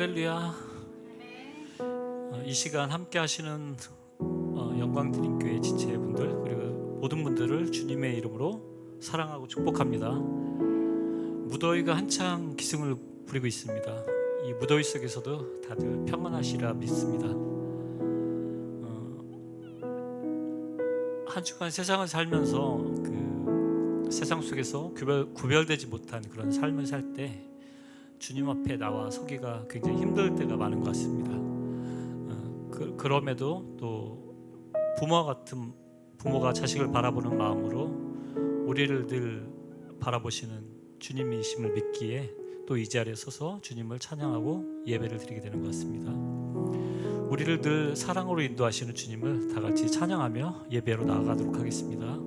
할렐루야. 이 시간 함께 하시는 영광드림교회 지체분들 그리고 모든 분들을 주님의 이름으로 사랑하고 축복합니다. 무더위가 한창 기승을 부리고 있습니다. 이 무더위 속에서도 다들 평안하시리라 믿습니다. 한 주간 세상을 살면서 그 세상 속에서 구별되지 못한 그런 삶을 살 때 주님 앞에 나와 서기가 굉장히 힘들 때가 많은 것 같습니다. 그럼에도 또 부모가 자식을 바라보는 마음으로 우리를 늘 바라보시는 주님이심을 믿기에 또 이 자리에 서서 주님을 찬양하고 예배를 드리게 되는 것 같습니다. 우리를 늘 사랑으로 인도하시는 주님을 다 같이 찬양하며 예배로 나아가도록 하겠습니다.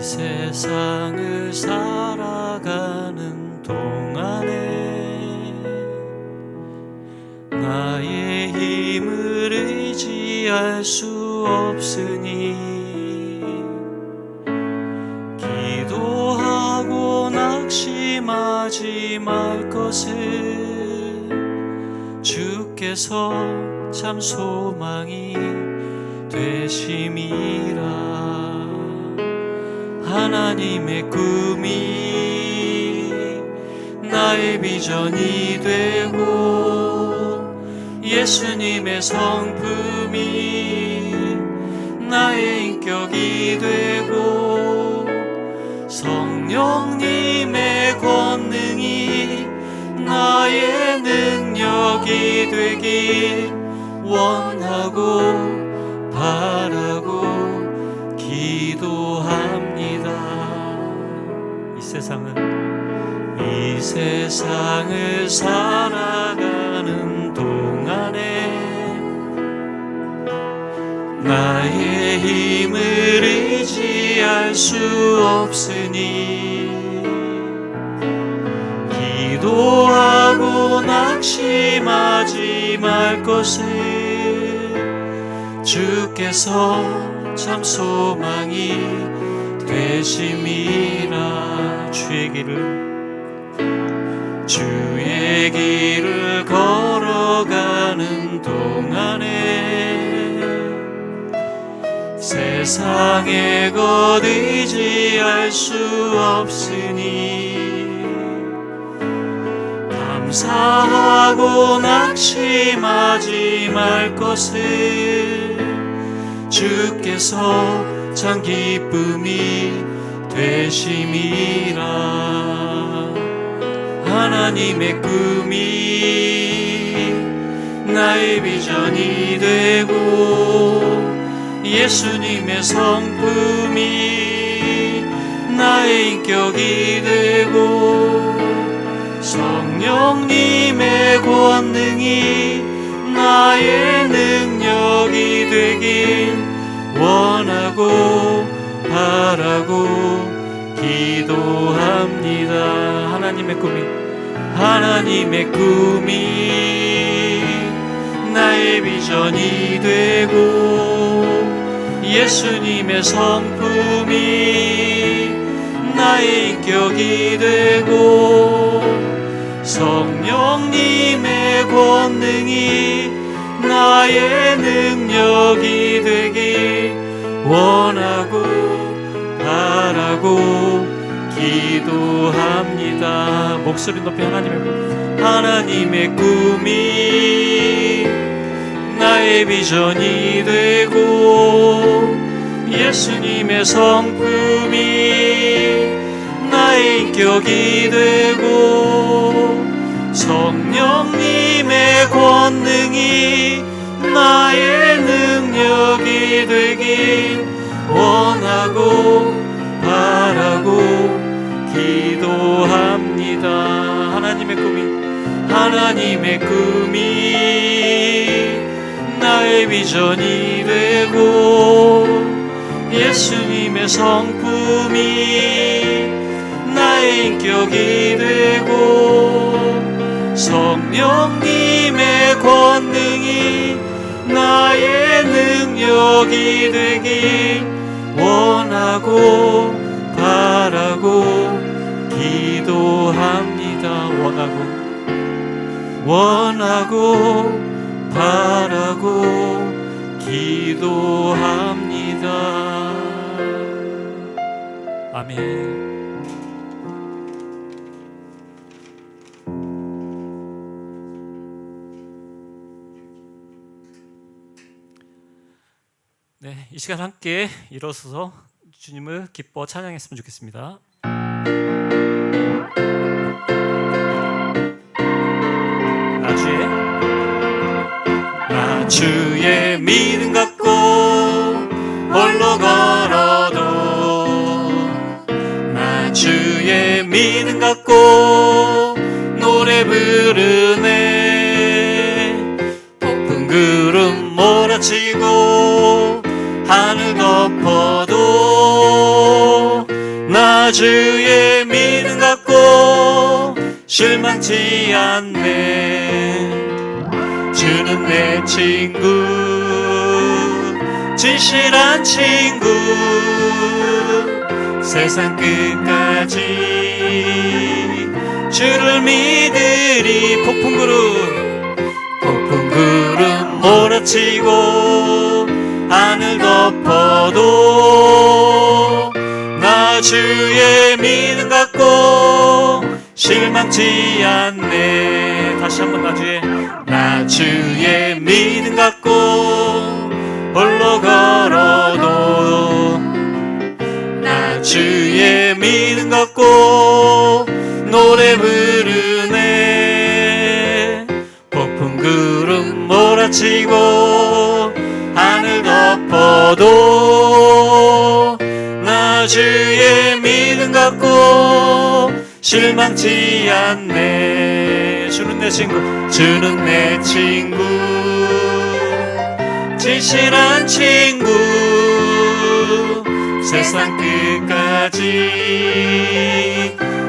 세상을 살아가는 동안에 나의 힘을 의지할 수 없으니 기도하고 낙심하지 말 것을 주께서 참 소망이 되심이라. 하나님의 꿈이 나의 비전이 되고 예수님의 성품이 나의 인격이 되고 성령님의 권능이 나의 능력이 되길 원하고 바라고 기도합니다. 이 세상을 살아가는 동안에 나의 힘을 의지할 수 없으니 기도하고 낙심하지 말 것을 주께서 참 소망이 되심이라. 주의 길을 걸어가는 동안에 세상의 것 의지할 수 없으니 감사하고 낙심하지 말 것을 주께서 참 기쁨이 되심이라. 하나님의 꿈이 나의 비전이 되고 예수님의 성품이 나의 인격이 되고 성령님의 권능이 나의 능력이 되길 원하고 바라고 기도합니다. 하나님의 꿈이 나의 비전이 되고 예수님의 성품이 나의 인격이 되고 성령님의 권능이 나의 능력이 되길 원하고 바라고 기도합니다. 목소리 높이 하나님의 꿈이 나의 비전이 되고 예수님의 성품이 나의 인격이 되고 성령님의 권능이 나의 능력이 되길 원하고 바라고 기도합니다. 하나님의 꿈이 나의 비전이 되고 예수님의 성품이 나의 인격이 되고 되고 성령님의 권능이 나의 능력이 되길 원하고 바라고 기도합니다. 원하고 바라고 기도합니다. 아멘. 네, 이 시간 함께 일어서서 주님을 기뻐 찬양했으면 좋겠습니다. 나 주의 믿음 갖고 홀로 걸어도 나 주의 믿음 갖고 노래 부르네. 폭풍 구름 몰아치고 하늘 덮어도 나 주의 믿음 갖고 실망치 않네. 주는 내 친구, 진실한 친구, 세상 끝까지 주를 믿으리. 폭풍 구름 몰아치고 하늘 덮어도 나 주의 믿음 갖고 실망치 않네. 다시 한번 나 주의 믿음 갖고 홀로 걸어도 나 주의 믿음 갖고 노래 부르네. 폭풍 구름 몰아치고 하늘 덮어도 나 주의 믿음 갖고 실망치 않네. 주는 내 친구, 진실한 친구, 세상 끝까지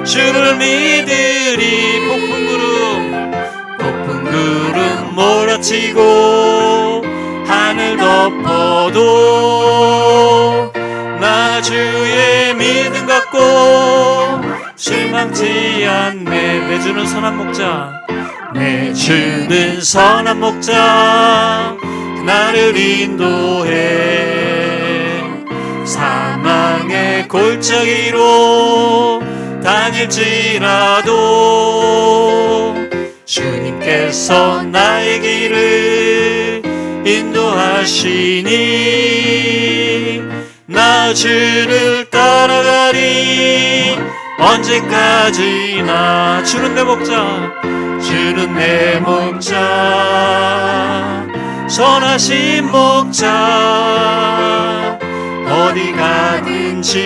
주를 믿으리. 폭풍 구름 몰아치고 하늘 덮어도 나 주의 믿음 갖고 실망치 않네. 내 주는 선한 목자 나를 인도해. 사망의 골짜기로 다닐지라도 주님께서 나의 길을 인도하시니 나 주를 따라가리. 언제까지나 주는 내 목자, 선하신 목자, 어디 가든지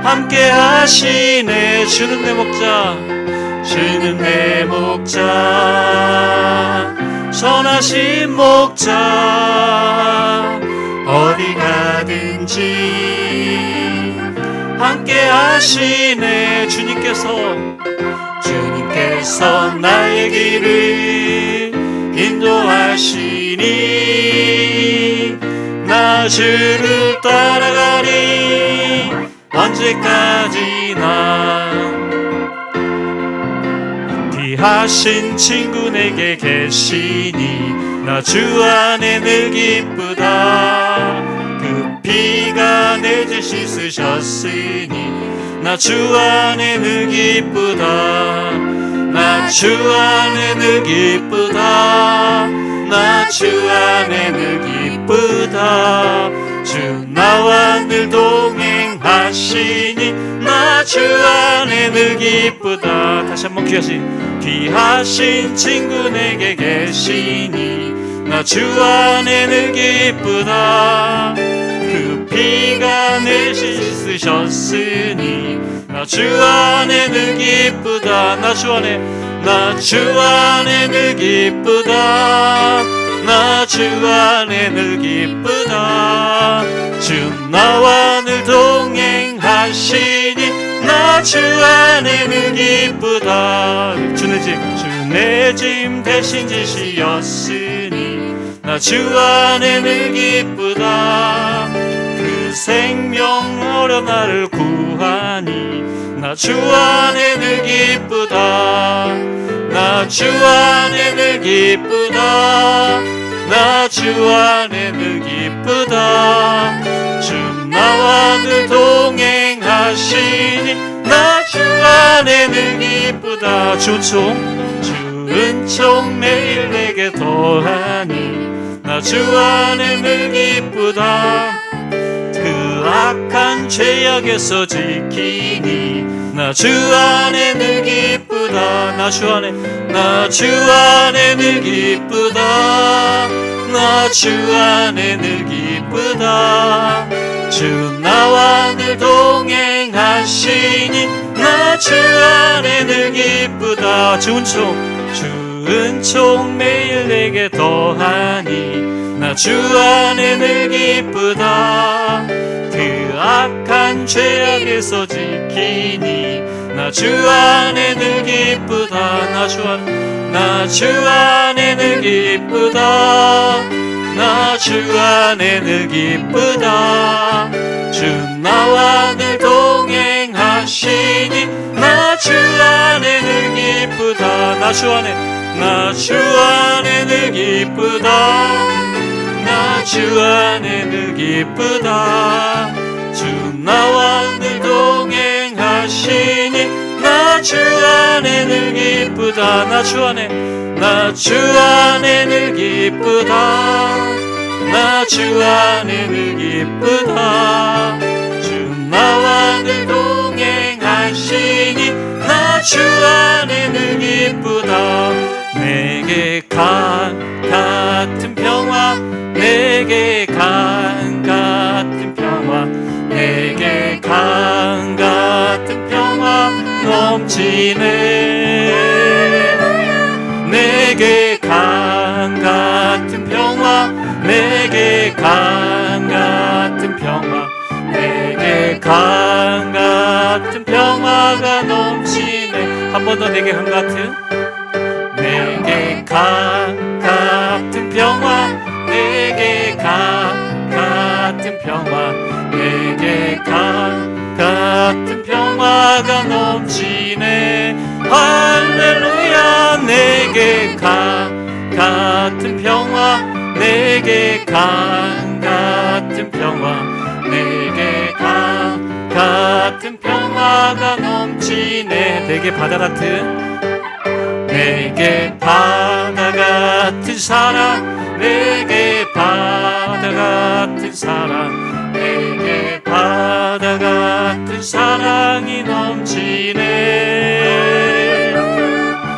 함께 하시네. 주는 내 목자, 선하신 목자, 어디 가든지 함께 하시네. 주님께서 나의 길을 인도하시니 나 주를 따라가리. 언제까지나 귀하신 친구 내게 계시니 나 주 안에 늘 기쁘다. 그 피가 내 죄 씻으셨으니 나 주 안에 늘 기쁘다. 나 주 안에 늘 기쁘다. 나 주 안에 늘 기쁘다. 주 나와 늘 동행하시니 나 주 안에 늘 기쁘다. 다시 한번 귀하신 친구 내게 계시니 나 주 안에 늘 기쁘다. 그 피가 내 씻으셨으니 나 주 안에 늘 기쁘다. 나 주 안에 늘 기쁘다. 나 주 안에 늘 기쁘다. 주 나와 늘 동행하시니 나 나 주 안에는 기쁘다. 주내 짐 대신 지시였으니 나 주 안에는 기쁘다. 그 생명 어려 나를 구하니 나 주 안에는 기쁘다. 나 주 안에는 기쁘다. 나 주 안에는 기쁘다. 주 나와 늘 동행하시니 나 주 안에는 기쁘다. 주 은총 매일 내게 더하니 나 주 안에는 기쁘다. 그 악한 죄악에서 지키니 나 주 안에는 기쁘다. 나 주 안에는 기쁘다. 나 주 안에는 기쁘다. 주 나와 늘 동행하시니 나 주 안에는 기쁘다. 주 은총 매일 내게 더하니 나 주 안에는 기쁘다. 그 악한 죄악에서 지키니 나 주 안에는 기쁘다. 나 주 안에는 기쁘다. 나 주 안에는 기쁘다. 주 나와 늘 동행하시니 나 주 안에는 기쁘다. 나 주 안에는 기쁘다. 나 주 안에는 기쁘다. 주 나와 늘 동행하시니 나 주 안에는 기쁘다. 나 주 안에는 기쁘다. 나 주 안에는 기쁘다. 주 나와 늘 동행하시니 나 주 안에는 기쁘다. 내게 같은 평화, 내게 같은 평화, 내게 같은 평화 넘치네. 내게 같은 평화, 내게 같은 평화, 내게 같은 평화가 넘치네. 한 번 더 내게 같은, 내게 같은 평화, 내게 같은 평화, 내게 같은 평화가 넘치네. 할렐루야. 내게 같은 평화, 내게 같은 평화, 내게 같은 평화가 넘치네. 내게 바다 같은, 내게 바다 같은 사랑, 내게 바다 같은 사랑, 내게 바다 같은 사랑이 넘치네.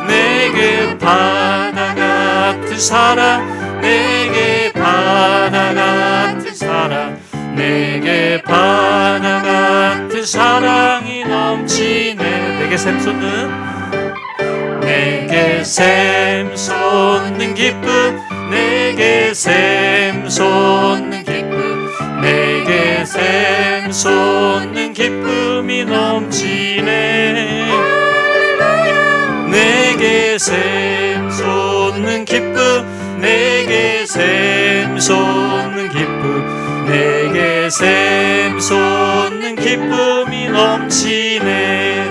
내게 바다 같은 사랑, 내게 바다 같은 사랑, 내게 바다 같은 사랑이 넘치네. 내게 샘솟는, 내게 샘솟는 기쁨, 내게 샘솟는 기쁨, 내게 샘솟는 기쁨이 넘치네. 내게 샘솟는 기쁨, 내게 샘솟는 기쁨, 내게 샘솟는 기쁨이 넘치네.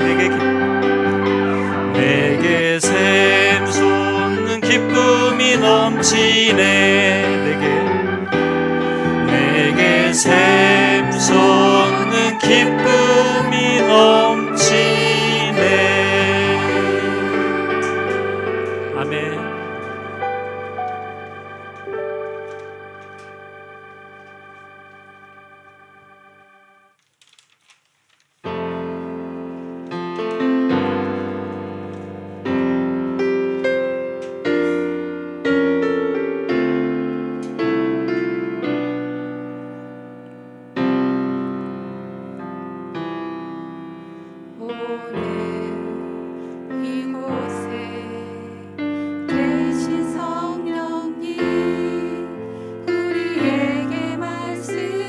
내게 샘솟는 기쁨이 넘치네. 내게 샘솟는 기쁨이 넘치네. 아멘.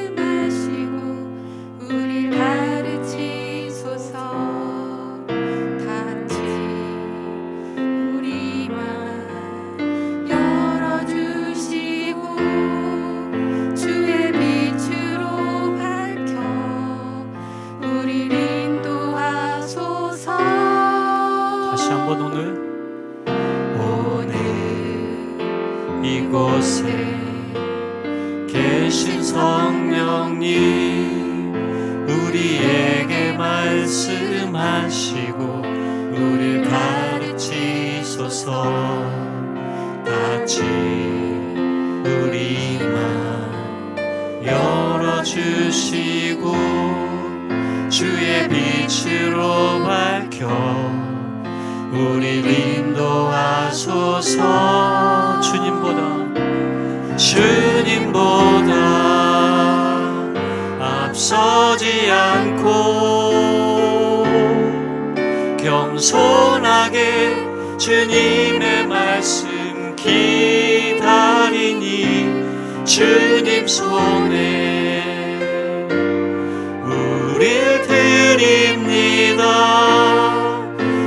말씀하시고 우릴 가르치소서. 한번 오늘 이곳에 계신 성령님 우리에게 말씀하시고 우리를 가르치소서. 같이 우리 맘 열어주시고 주의 빛으로 밝혀 우리를 인도하소서. 주님보다 앞서지 않고 겸손하게 주님의 말씀 기다리니 주님 손에 우릴 드립니다.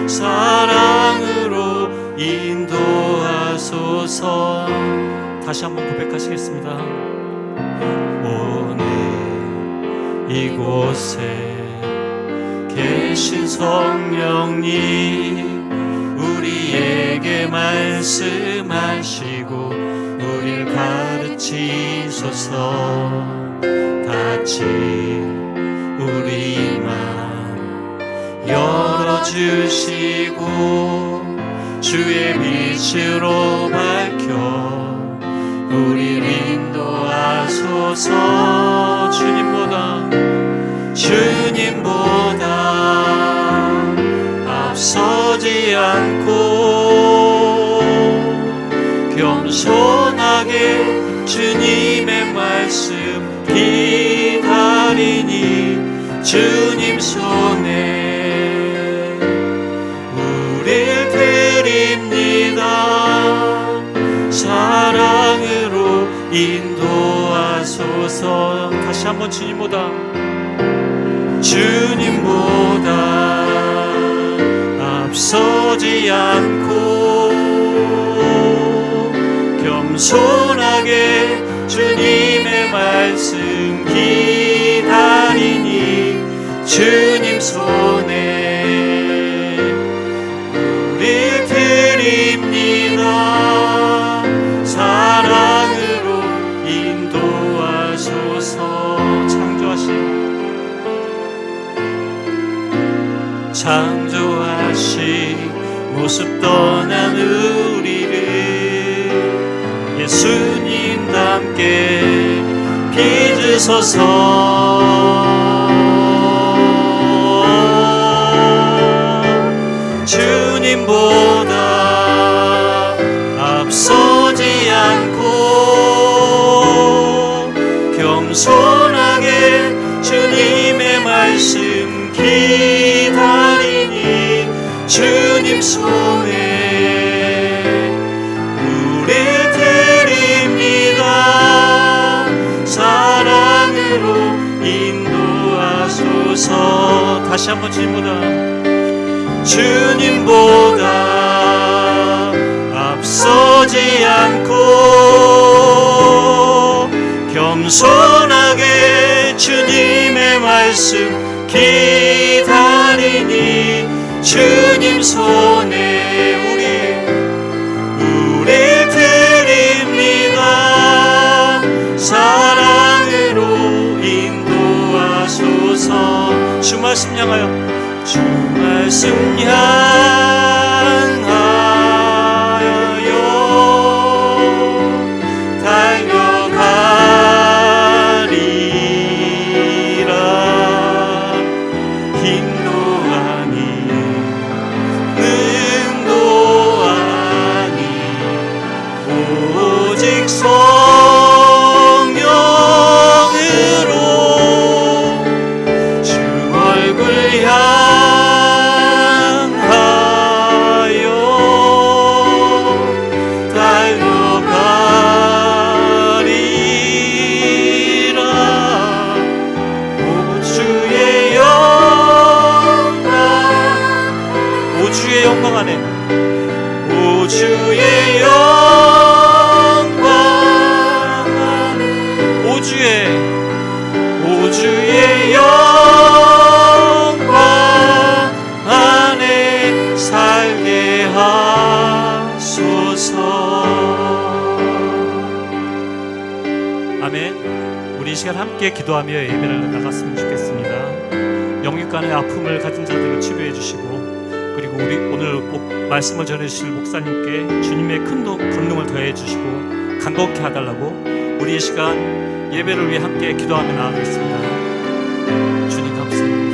사랑으로 인도하소서. 다시 한번 고백하시겠습니다. 오늘 이곳에 계신 성령님 우리에게 말씀하시고 우리를 가르치소서. 같이 우리 맘 열어주시고 주의 빛으로 밝혀 우리를 인도하소서. 주님보다 앞서지 않고 겸손하게 주님의 말씀 기다리니 주님 손에 우릴 드립니다. 사랑으로 인도하소서. 다시 한번 주님보다 앞서지 않고 겸손하게 주님의 말씀 기다리니 주님 손에 우릴 드립니다. 사랑으로 인도하소서. 창조하신 모습 떠난 우리를 예수님답게 빚으소서. 주님보다 앞서지 않고 겸손하게 주님의 말씀 기다리니 주님 손에 우릴 드립니다. 사랑으로 인도하소서. 다시 한번 주님보다 앞서지 않고 겸손하게 주님의 말씀 기다리니 주님 손에 우릴 드립니다. 사랑으로 인도하소서. 주 말씀 향하여 주 말씀 향하여 달려가리라. 힘도 아니 능도 아니 오직 성령으로 주 얼굴 향하여 달려가리라. 오 주의 영광, 오 주의 영광 안에, 오 주의 영광 안에, 오 주의 영광 안에 살게 함께 기도하며 예배를 나갔으면 좋겠습니다. 영육간의 아픔을 가진 자들을 치료해 주시고, 그리고 우리 오늘 말씀을 전해주실 목사님께 주님의 큰 권능을 더해 주시고 강건케 해달라고 우리 이 시간 예배를 위해 함께 기도하며 나아가겠습니다. 주님 감사합니다.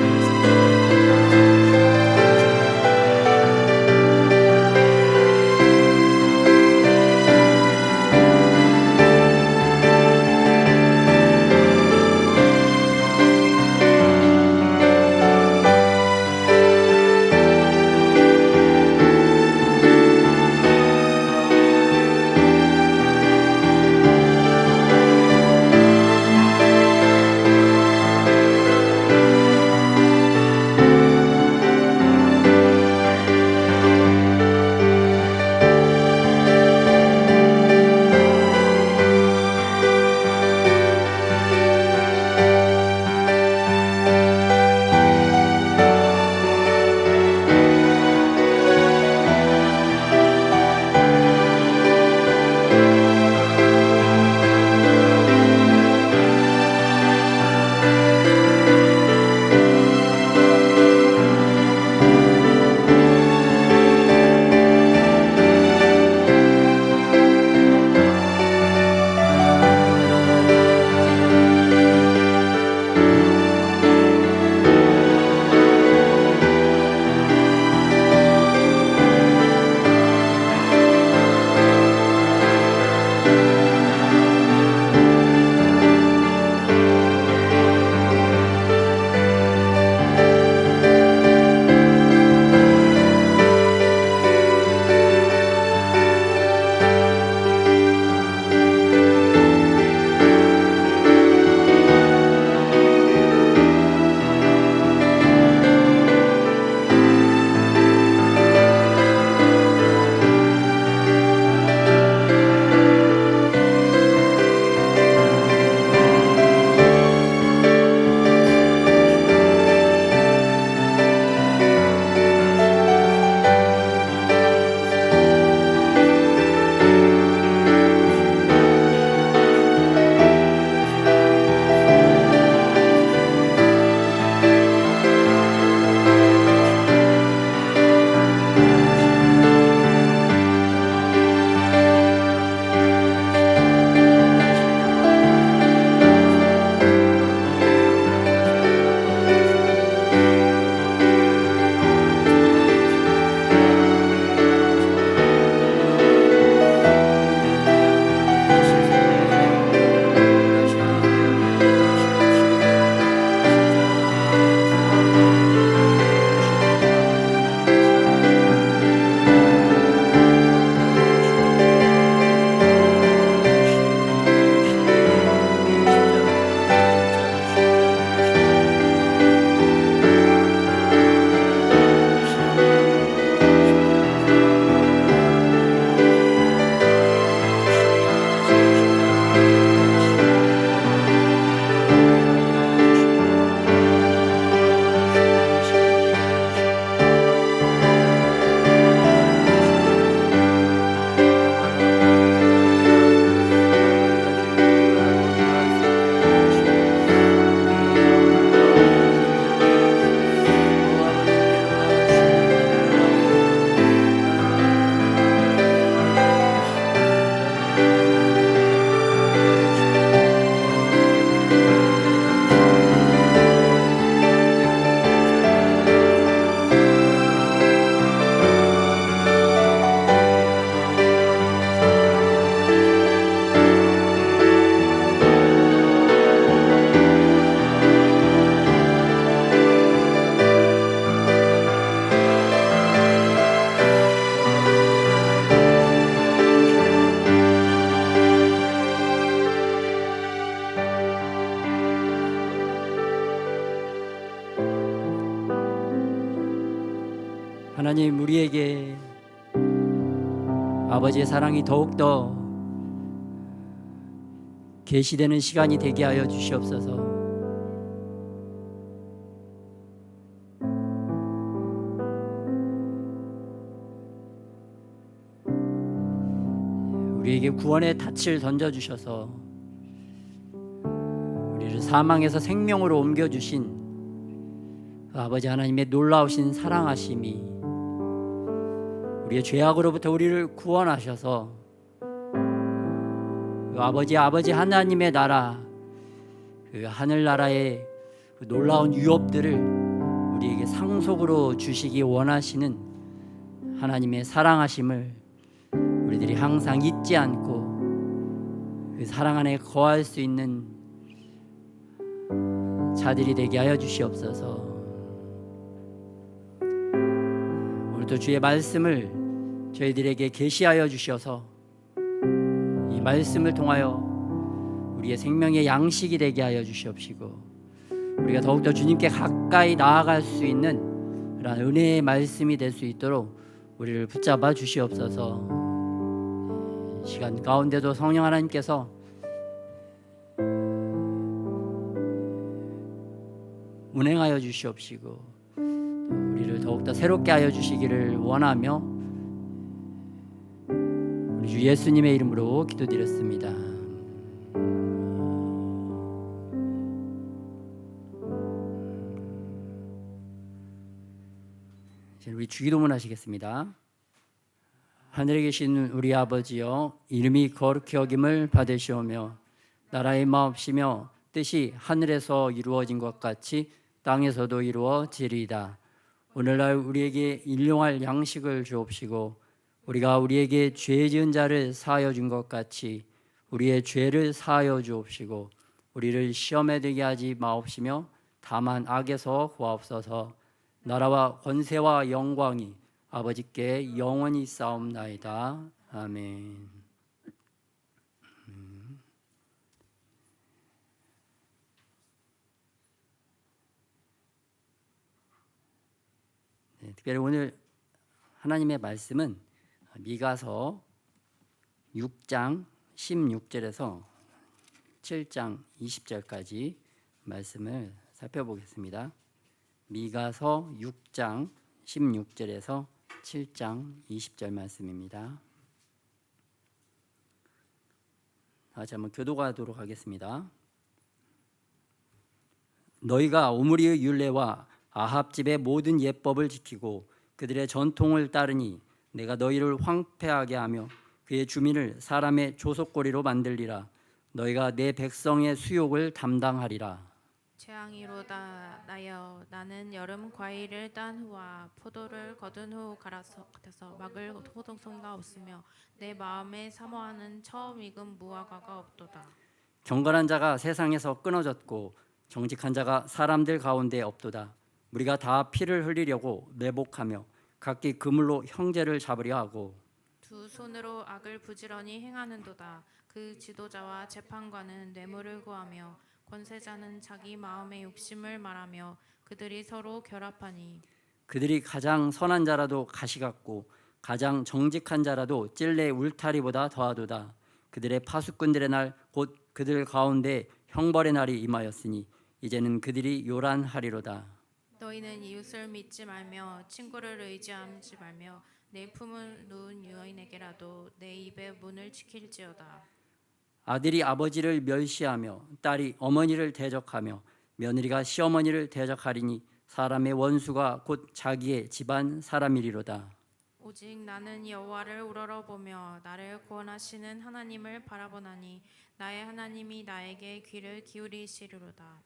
하나님, 우리에게 아버지의 사랑이 더욱더 계시되는 시간이 되게 하여 주시옵소서. 우리에게 구원의 닻을 던져주셔서 우리를 사망에서 생명으로 옮겨주신 그 아버지 하나님의 놀라우신 사랑하심이 우리의 죄악으로부터 우리를 구원하셔서 그 아버지 하나님의 나라, 그 하늘나라의 그 놀라운 유업들을 우리에게 상속으로 주시기 원하시는 하나님의 사랑하심을 우리들이 항상 잊지 않고 그 사랑 안에 거할 수 있는 자들이 되게 하여 주시옵소서. 오늘도 주의 말씀을 저희들에게 계시하여 주셔서 이 말씀을 통하여 우리의 생명의 양식이 되게 하여 주시옵시고 우리가 더욱더 주님께 가까이 나아갈 수 있는 그런 은혜의 말씀이 될 수 있도록 우리를 붙잡아 주시옵소서. 시간 가운데도 성령 하나님께서 운행하여 주시옵시고 우리를 더욱더 새롭게 하여 주시기를 원하며 우리 주 예수님의 이름으로 기도드렸습니다. 우리 주기도문 하시겠습니다. 하늘에 계신 우리 아버지여, 이름이 거룩히 여김을 받으시오며 나라의 마옵시며 뜻이 하늘에서 이루어진 것 같이 땅에서도 이루어지리이다. 오늘날 우리에게 일용할 양식을 주옵시고 우리가 우리에게 죄 지은 자를 사하여 준 것 같이 우리의 죄를 사하여 주옵시고 우리를 시험에 들게 하지 마옵시며 다만 악에서 구하옵소서. 나라와 권세와 영광이 아버지께 영원히 있사옵나이다. 아멘. 특별히 오늘 하나님의 말씀은 미가서 6장 16절에서 7장 20절까지 말씀을 살펴보겠습니다. 미가서 6장 16절에서 7장 20절 말씀입니다. 다시 한번 교도하도록 하겠습니다. 너희가 오므리의 율례와 아합 집의 모든 예법을 지키고 그들의 전통을 따르니 내가 너희를 황폐하게 하며 그의 주민을 사람의 조속거리로 만들리라. 너희가 내 백성의 수욕을 담당하리라. 재앙이로다. 나여, 나는 여름 과일을 딴 후와 포도를 거둔 후 갈아서 막을 호동성이가 없으며 내 마음에 사모하는 처음 익은 무화과가 없도다. 경건한 자가 세상에서 끊어졌고 정직한 자가 사람들 가운데 없도다. 우리가 다 피를 흘리려고 매복하며 각기 그물로 형제를 잡으려 하고 두 손으로 악을 부지런히 행하는도다. 그 지도자와 재판관은 뇌물을 구하며 권세자는 자기 마음의 욕심을 말하며 그들이 서로 결합하니 그들이 가장 선한 자라도 가시 같고 가장 정직한 자라도 찔레 울타리보다 더하도다. 그들의 파수꾼들의 날 곧 그들 가운데 형벌의 날이 임하였으니 이제는 그들이 요란하리로다. 너희는 이웃을 믿지 말며 친구를 의지하지 말며 내 품을 누운 여인에게라도 내 입의 문을 지킬지어다. 아들이 아버지를 멸시하며 딸이 어머니를 대적하며 며느리가 시어머니를 대적하리니 사람의 원수가 곧 자기의 집안 사람이리로다. 오직 나는 여호와를 우러러보며 나를 구원하시는 하나님을 바라보나니 나의 하나님이 나에게 귀를 기울이시리로다.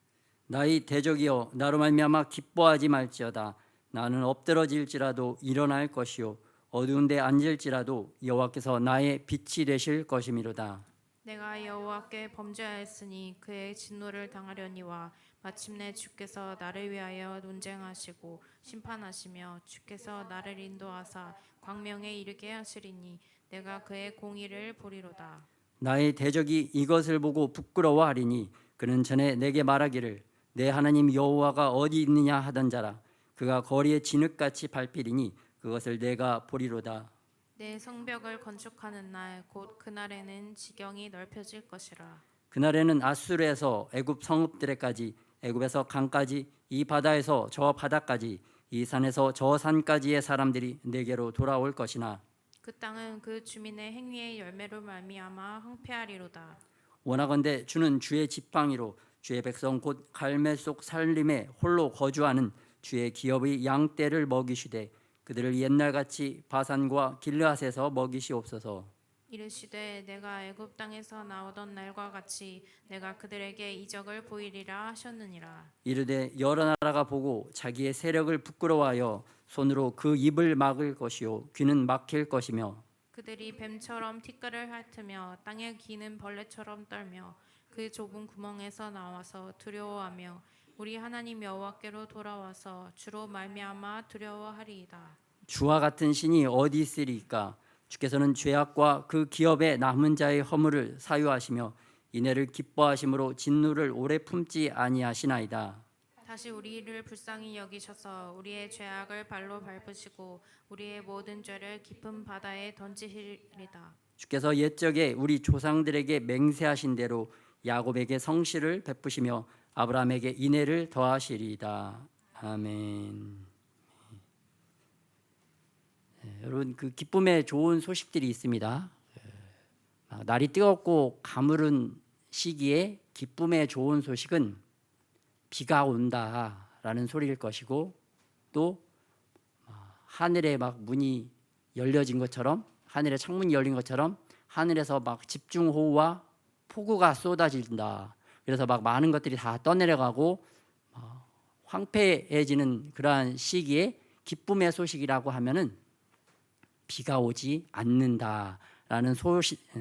나의 대적이여 나로 말미암아 기뻐하지 말지어다. 나는 엎드러질지라도 일어날 것이요 어두운 데 앉을지라도 여호와께서 나의 빛이 되실 것이미로다. 내가 여호와께 범죄하였으니 그의 진노를 당하려니와 마침내 주께서 나를 위하여 논쟁하시고 심판하시며 주께서 나를 인도하사 광명에 이르게 하시리니 내가 그의 공의를 보리로다. 나의 대적이 이것을 보고 부끄러워하리니 그는 전에 내게 말하기를 내 하나님 여호와가 어디 있느냐 하던 자라. 그가 거리에 진흙같이 밟히리니 그것을 내가 보리로다. 내 성벽을 건축하는 날 곧 그날에는 지경이 넓혀질 것이라. 그날에는 아수르에서 애굽 성읍들에까지 애굽에서 강까지 이 바다에서 저 바다까지 이 산에서 저 산까지의 사람들이 내게로 돌아올 것이나 그 땅은 그 주민의 행위의 열매로 말미암아 황폐하리로다. 원하건대 주는 주의 지팡이로 주의 백성 곧 갈멜 속 살림에 홀로 거주하는 주의 기업의 양떼를 먹이시되 그들을 옛날같이 바산과 길르앗에서 먹이시옵소서. 이르시되 내가 애굽 땅에서 나오던 날과 같이 내가 그들에게 이적을 보이리라 하셨느니라. 이르되 여러 나라가 보고 자기의 세력을 부끄러워하여 손으로 그 입을 막을 것이요 귀는 막힐 것이며 그들이 뱀처럼 티끌을 핥으며 땅에 기는 벌레처럼 떨며 그 좁은 구멍에서 나와서 두려워하며 우리 하나님 여호와께로 돌아와서 주로 말미암아 두려워하리이다. 주와 같은 신이 어디 있으리까? 주께서는 죄악과 그 기업에 남은 자의 허물을 사유하시며 이내를 기뻐하심으로 진노를 오래 품지 아니하시나이다. 다시 우리를 불쌍히 여기셔서 우리의 죄악을 발로 밟으시고 우리의 모든 죄를 깊은 바다에 던지시리다. 주께서 옛적에 우리 조상들에게 맹세하신 대로 야곱에게 성실을 베푸시며 아브라함에게 인애를 더하시리이다. 아멘. 여러분, 그 기쁨의 좋은 소식들이 있습니다. 날이 뜨겁고 가물은 시기에 기쁨의 좋은 소식은 비가 온다라는 소리일 것이고, 또 하늘에 막 문이 열려진 것처럼, 하늘에 창문이 열린 것처럼 하늘에서 막 집중호우와 폭우가 쏟아진다. 그래서 막 많은 것들이 다 떠내려가고 황폐해지는 그러한 시기에 기쁨의 소식이라고 하면은 비가 오지 않는다라는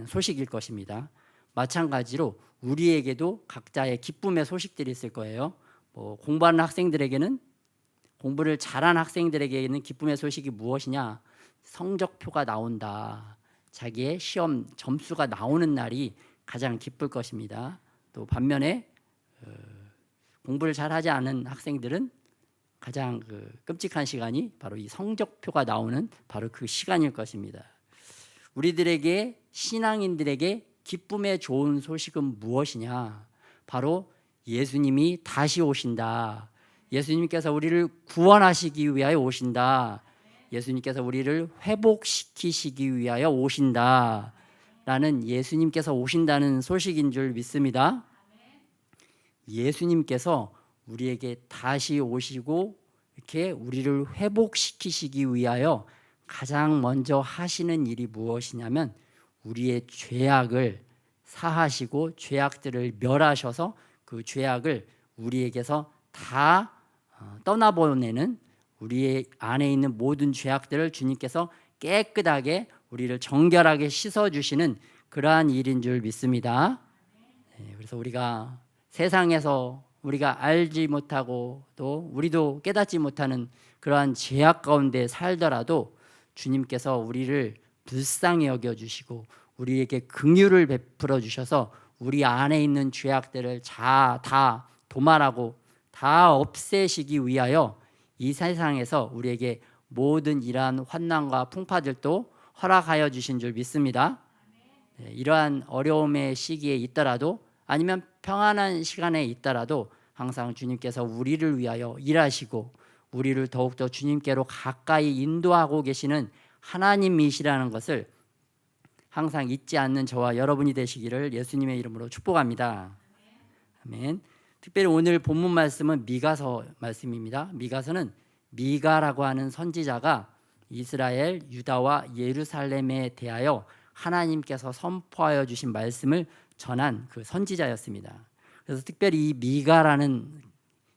소식일 것입니다. 마찬가지로 우리에게도 각자의 기쁨의 소식들이 있을 거예요. 공부하는 학생들에게는, 공부를 잘한 학생들에게는 기쁨의 소식이 무엇이냐? 성적표가 나온다. 자기의 시험 점수가 나오는 날이 가장 기쁠 것입니다. 또 반면에 공부를 잘하지 않은 학생들은 가장 끔찍한 시간이 바로 이 성적표가 나오는 바로 그 시간일 것입니다. 우리들에게, 신앙인들에게 기쁨의 좋은 소식은 무엇이냐? 바로 예수님이 다시 오신다. 예수님께서 우리를 구원하시기 위하여 오신다. 예수님께서 우리를 회복시키시기 위하여 오신다. 라는 예수님께서 오신다는 소식인 줄 믿습니다. 예수님께서 우리에게 다시 오시고 이렇게 우리를 회복시키시기 위하여 가장 먼저 하시는 일이 무엇이냐면 우리의 죄악을 사하시고 죄악들을 멸하셔서 그 죄악을 우리에게서 다 떠나보내는, 우리 안에 있는 모든 죄악들을 주님께서 깨끗하게 우리를 정결하게 씻어주시는 그러한 일인 줄 믿습니다. 그래서 우리가 세상에서 우리가 알지 못하고 또 우리도 깨닫지 못하는 그러한 죄악 가운데 살더라도 주님께서 우리를 불쌍히 여겨주시고 우리에게 긍휼을 베풀어 주셔서 우리 안에 있는 죄악들을 다 도말하고 다 없애시기 위하여 이 세상에서 우리에게 모든 이러한 환난과 풍파들도 허락하여 주신 줄 믿습니다. 이러한 어려움의 시기에 있더라도 아니면 평안한 시간에 있더라도 항상 주님께서 우리를 위하여 일하시고 우리를 더욱더 주님께로 가까이 인도하고 계시는 하나님이시라는 것을 항상 잊지 않는 저와 여러분이 되시기를 예수님의 이름으로 축복합니다. 아멘. 특별히 오늘 본문 말씀은 미가서 말씀입니다. 미가서는 미가라고 하는 선지자가 이스라엘, 유다와 예루살렘에 대하여 하나님께서 선포하여 주신 말씀을 전한 그 선지자였습니다. 그래서 특별히 이 미가라는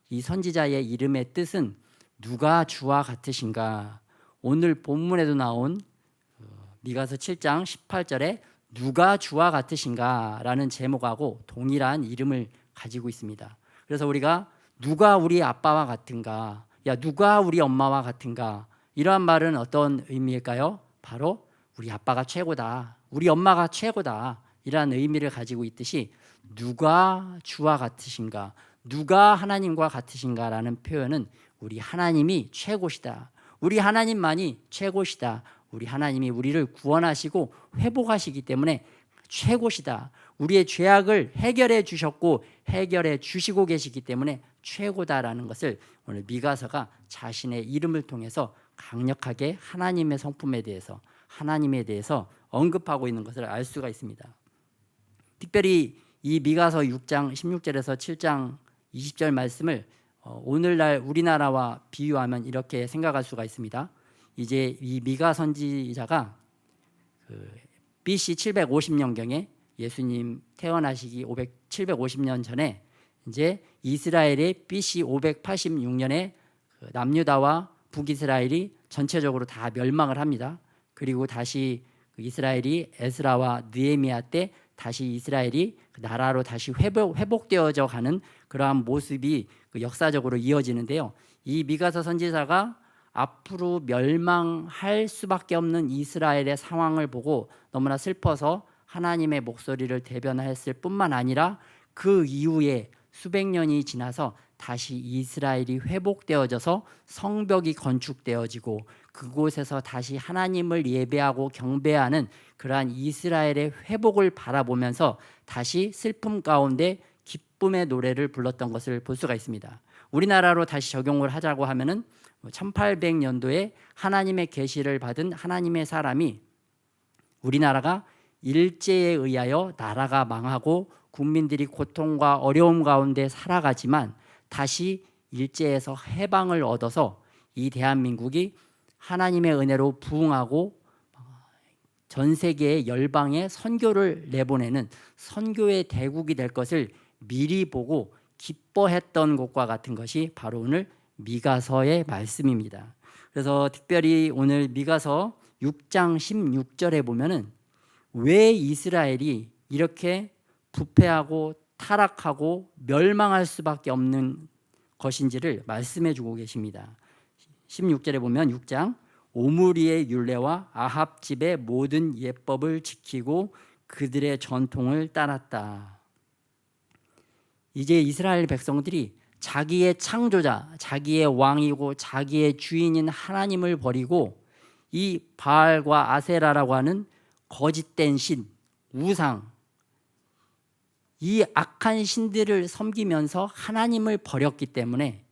이 선지자의 이름의 뜻은 누가 주와 같으신가? 오늘 본문에도 나온 미가서 7장 18절에 누가 주와 같으신가? 라는 제목하고 동일한 이름을 가지고 있습니다. 그래서 우리가 누가 우리 아빠와 같은가? 야, 누가 우리 엄마와 같은가? 이러한 말은 어떤 의미일까요? 바로 우리 아빠가 최고다. 우리 엄마가 최고다. 이러한 의미를 가지고 있듯이 누가 주와 같으신가? 누가 하나님과 같으신가? 라는 표현은 우리 하나님이 최고시다. 우리 하나님만이 최고시다. 우리 하나님이 우리를 구원하시고 회복하시기 때문에 최고시다. 우리의 죄악을 해결해 주셨고 해결해 주시고 계시기 때문에 최고다라는 것을 오늘 미가서가 자신의 이름을 통해서 강력하게 하나님의 성품에 대해서, 하나님에 대해서 언급하고 있는 것을 알 수가 있습니다. 특별히 이 미가서 6장 16절에서 7장 20절 말씀을 오늘날 우리나라와 비유하면 이렇게 생각할 수가 있습니다. 이제 이 미가 선지자가 BC 750년경에 예수님 태어나시기 750년 전에 이제 이스라엘의 BC 586년에 남유다와 북이스라엘이 전체적으로 다 멸망을 합니다. 그리고 다시 이스라엘이 에스라와 느헤미야 때 다시 이스라엘이 나라로 다시 회복되어져 가는 그러한 모습이 역사적으로 이어지는데요. 이 미가서 선지자가 앞으로 멸망할 수밖에 없는 이스라엘의 상황을 보고 너무나 슬퍼서 하나님의 목소리를 대변했을 뿐만 아니라 그 이후에 수백 년이 지나서 다시 이스라엘이 회복되어져서 성벽이 건축되어지고 그곳에서 다시 하나님을 예배하고 경배하는 그러한 이스라엘의 회복을 바라보면서 다시 슬픔 가운데 기쁨의 노래를 불렀던 것을 볼 수가 있습니다. 우리나라로 다시 적용을 하자고 하면은 1800년도에 하나님의 계시를 받은 하나님의 사람이 우리나라가 일제에 의하여 나라가 망하고 국민들이 고통과 어려움 가운데 살아가지만 다시 일제에서 해방을 얻어서 이 대한민국이 하나님의 은혜로 부흥하고 전 세계의 열방에 선교를 내보내는 선교의 대국이 될 것을 미리 보고 기뻐했던 것과 같은 것이 바로 오늘 미가서의 말씀입니다. 그래서 특별히 오늘 미가서 6장 16절에 보면은 왜 이스라엘이 이렇게 부패하고 타락하고 멸망할 수밖에 없는 것인지를 말씀해 주고 계십니다. 16절에 보면 6장 오므리의 율례와 아합 집의 모든 예법을 지키고 그들의 전통을 따랐다. 이제 이스라엘 백성들이 자기의 창조자, 자기의 왕이고 자기의 주인인 하나님을 버리고 이 바알과 아세라라고 하는 거짓된 신, 우상, 이 악한 신들을 섬기면서 하나님을 버렸기 때문에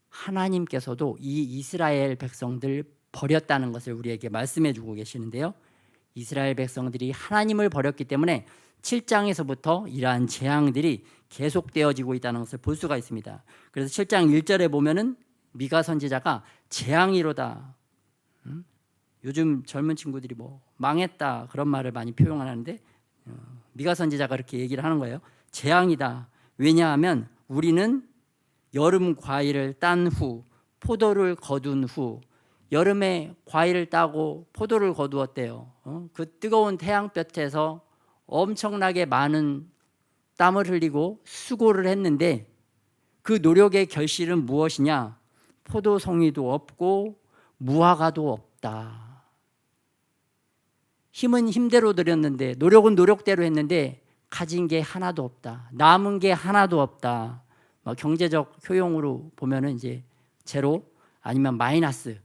하나님께서도 이 이스라엘 백성들 버렸다는 것을 우리에게 말씀해 주고 계시는데요. 이스라엘 백성들이 하나님을 버렸기 때문에 7장에서부터 이러한 재앙들이 계속되어지고 있다는 것을 볼 수가 있습니다. 그래서 7장 1절에 보면은 미가 선지자가 재앙이로다. 요즘 젊은 친구들이 뭐 망했다 그런 말을 많이 표현하는데 미가 선지자가 그렇게 얘기를 하는 거예요. 재앙이다. 왜냐하면 우리는 여름 과일을 딴 후 포도를 거둔 후 여름에 과일을 따고 포도를 거두었대요. 그 뜨거운 태양볕에서 엄청나게 많은 땀을 흘리고 수고를 했는데 그 노력의 결실은 무엇이냐? 포도송이도 없고 무화과도 없다. 힘은 힘대로 들였는데 노력은 노력대로 했는데 가진 게 하나도 없다. 남은 게 하나도 없다. 경제적 효용으로 보면은 이제 제로 아니면 마이너스.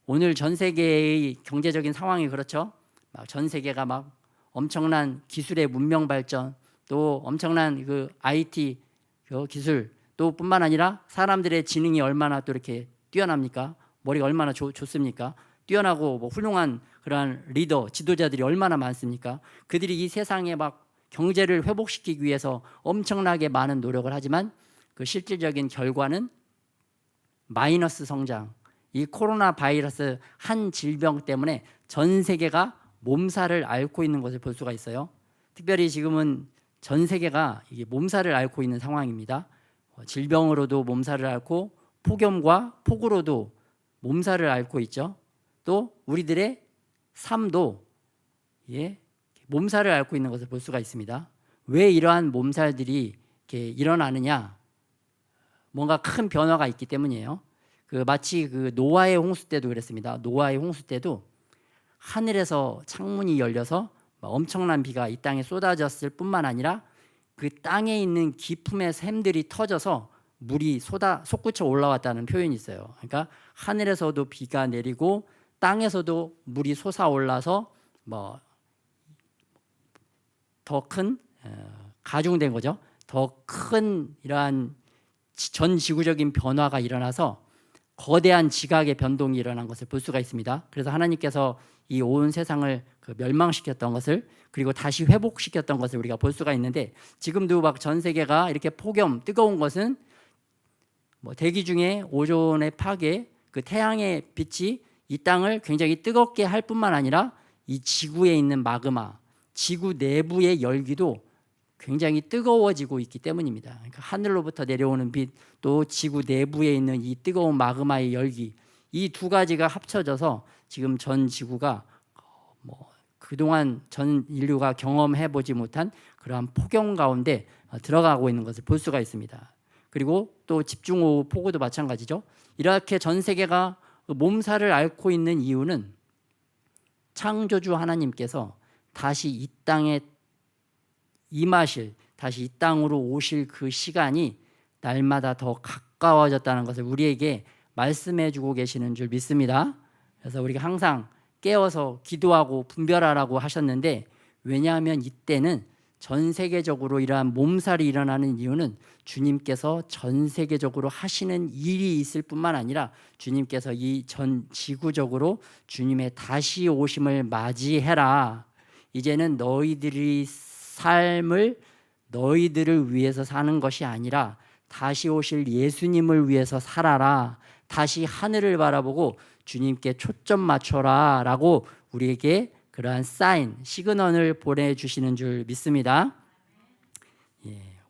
오늘 전 세계의 경제적인 상황이 그렇죠. 전 세계가 막 엄청난 기술의 문명 발전, 또 엄청난 그 IT 기술, 또 뿐만 아니라 사람들의 지능이 얼마나 또 이렇게 뛰어납니까? 머리가 얼마나 좋습니까? 뛰어나고 뭐 훌륭한 그러한 리더, 지도자들이 얼마나 많습니까? 그들이 이 세상에 막 경제를 회복시키기 위해서 엄청나게 많은 노력을 하지만 그 실질적인 결과는 마이너스 성장. 이 코로나 바이러스 한 질병 때문에 전 세계가 몸살을 앓고 있는 것을 볼 수가 있어요. 특별히 지금은 전 세계가 이게 몸살을 앓고 있는 상황입니다. 질병으로도 몸살을 앓고 폭염과 폭우로도 몸살을 앓고 있죠. 또 우리들의 삶도 몸살을 앓고 있는 것을 볼 수가 있습니다. 왜 이러한 몸살들이 이렇게 일어나느냐? 뭔가 큰 변화가 있기 때문이에요. 마치 노아의 홍수 때도 그랬습니다. 노아의 홍수 때도 하늘에서 창문이 열려서 엄청난 비가 이 땅에 쏟아졌을 뿐만 아니라 그 땅에 있는 기품의 샘들이 터져서 물이 솟구쳐 올라왔다는 표현이 있어요. 그러니까 하늘에서도 비가 내리고 땅에서도 물이 솟아올라서 더 큰 가중된 거죠. 더 큰 이러한 전 지구적인 변화가 일어나서 거대한 지각의 변동이 일어난 것을 볼 수가 있습니다. 그래서 하나님께서 이 온 세상을 멸망시켰던 것을 그리고 다시 회복시켰던 것을 우리가 볼 수가 있는데, 지금도 막 전 세계가 이렇게 폭염 뜨거운 것은 대기 중에 오존의 파괴, 그 태양의 빛이 이 땅을 굉장히 뜨겁게 할 뿐만 아니라 이 지구에 있는 마그마, 지구 내부의 열기도 굉장히 뜨거워지고 있기 때문입니다. 그러니까 하늘로부터 내려오는 빛, 또 지구 내부에 있는 이 뜨거운 마그마의 열기, 이 두 가지가 합쳐져서 지금 전 지구가 그동안 전 인류가 경험해 보지 못한 그러한 폭염 가운데 들어가고 있는 것을 볼 수가 있습니다. 그리고 또 집중호우 폭우도 마찬가지죠. 이렇게 전 세계가 몸살을 앓고 있는 이유는 창조주 하나님께서 다시 이 땅에 임하실, 다시 이 땅으로 오실 그 시간이 날마다 더 가까워졌다는 것을 우리에게 말씀해 주고 계시는 줄 믿습니다. 그래서 우리가 항상 깨어서 기도하고 분별하라고 하셨는데, 왜냐하면 이때는 전 세계적으로 이러한 몸살이 일어나는 이유는 주님께서 전 세계적으로 하시는 일이 있을 뿐만 아니라 주님께서 이 전 지구적으로 주님의 다시 오심을 맞이해라. 이제는 너희들이 삶을 너희들을 위해서 사는 것이 아니라 다시 오실 예수님을 위해서 살아라. 다시 하늘을 바라보고 주님께 초점 맞춰라 라고 우리에게 그러한 사인, 시그널을 보내주시는 줄 믿습니다.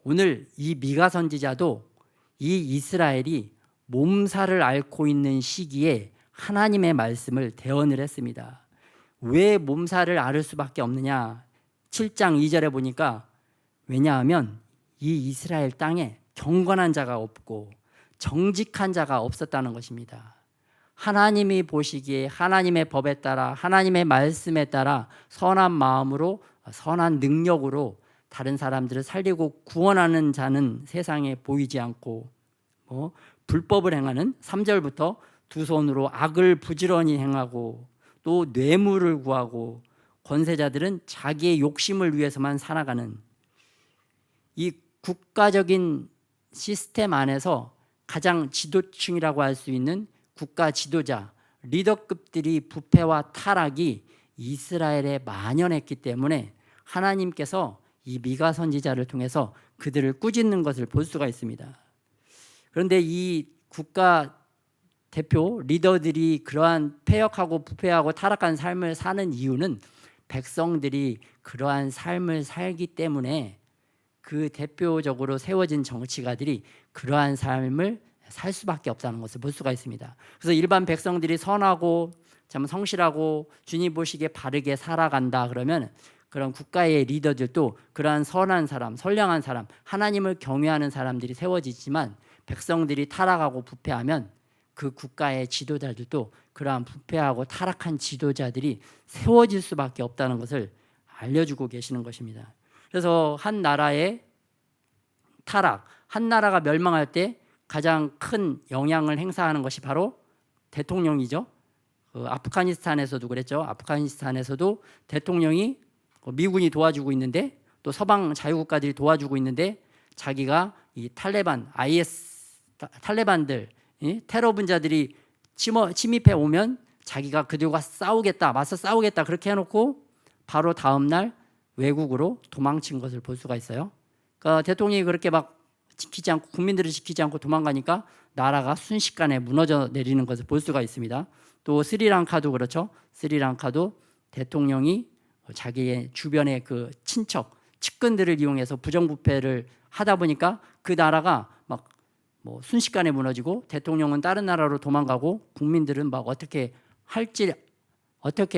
오늘 이 미가 선지자도 이 이스라엘이 몸살을 앓고 있는 시기에 하나님의 말씀을 대언을 했습니다. 왜 몸살을 앓을 수밖에 없느냐? 7장 2절에 보니까, 왜냐하면 이 이스라엘 땅에 경건한 자가 없고 정직한 자가 없었다는 것입니다. 하나님이 보시기에 하나님의 법에 따라, 하나님의 말씀에 따라 선한 마음으로, 선한 능력으로 다른 사람들을 살리고 구원하는 자는 세상에 보이지 않고, 불법을 행하는 3절부터 두 손으로 악을 부지런히 행하고 또 뇌물을 구하고 권세자들은 자기의 욕심을 위해서만 살아가는, 이 국가적인 시스템 안에서 가장 지도층이라고 할 수 있는 국가 지도자, 리더급들이 부패와 타락이 이스라엘에 만연했기 때문에 하나님께서 이 미가 선지자를 통해서 그들을 꾸짖는 것을 볼 수가 있습니다. 그런데 이 국가 대표 리더들이 그러한 패역하고 부패하고 타락한 삶을 사는 이유는 백성들이 그러한 삶을 살기 때문에 그 대표적으로 세워진 정치가들이 그러한 삶을 살 수밖에 없다는 것을 볼 수가 있습니다. 그래서 일반 백성들이 선하고 참 성실하고 주님 보시기에 바르게 살아간다 그러면 그런 국가의 리더들도 그러한 선한 사람, 선량한 사람, 하나님을 경외하는 사람들이 세워지지만 백성들이 타락하고 부패하면 그 국가의 지도자들도 그러한 부패하고 타락한 지도자들이 세워질 수밖에 없다는 것을 알려주고 계시는 것입니다. 그래서 한 나라의 타락, 한 나라가 멸망할 때 가장 큰 영향을 행사하는 것이 바로 대통령이죠. 아프가니스탄에서도 그랬죠. 아프가니스탄에서도 대통령이 미군이 도와주고 있는데 또 서방 자유국가들이 도와주고 있는데 자기가 이 탈레반, IS 탈레반들, 테러 분자들이 침입해 오면 자기가 그들과 싸우겠다, 맞서 싸우겠다 그렇게 해놓고 바로 다음 날 외국으로 도망친 것을 볼 수가 있어요. 그러니까 대통령이 그렇게 막 지키지 않고 국민들을 지키지 않고 도망가니까 나라가 순식간에 무너져 내리는 것을 볼 수가 있습니다. 또 스리랑카도 그렇죠. 스리랑카도 대통령이 자기의 주변의 그 친척, 측근들을 이용해서 부정부패를 하다 보니까 그 나라가 막 순식간에 무너지고 대통령은 다른 나라로 도망가고 국민들은 막 어떻게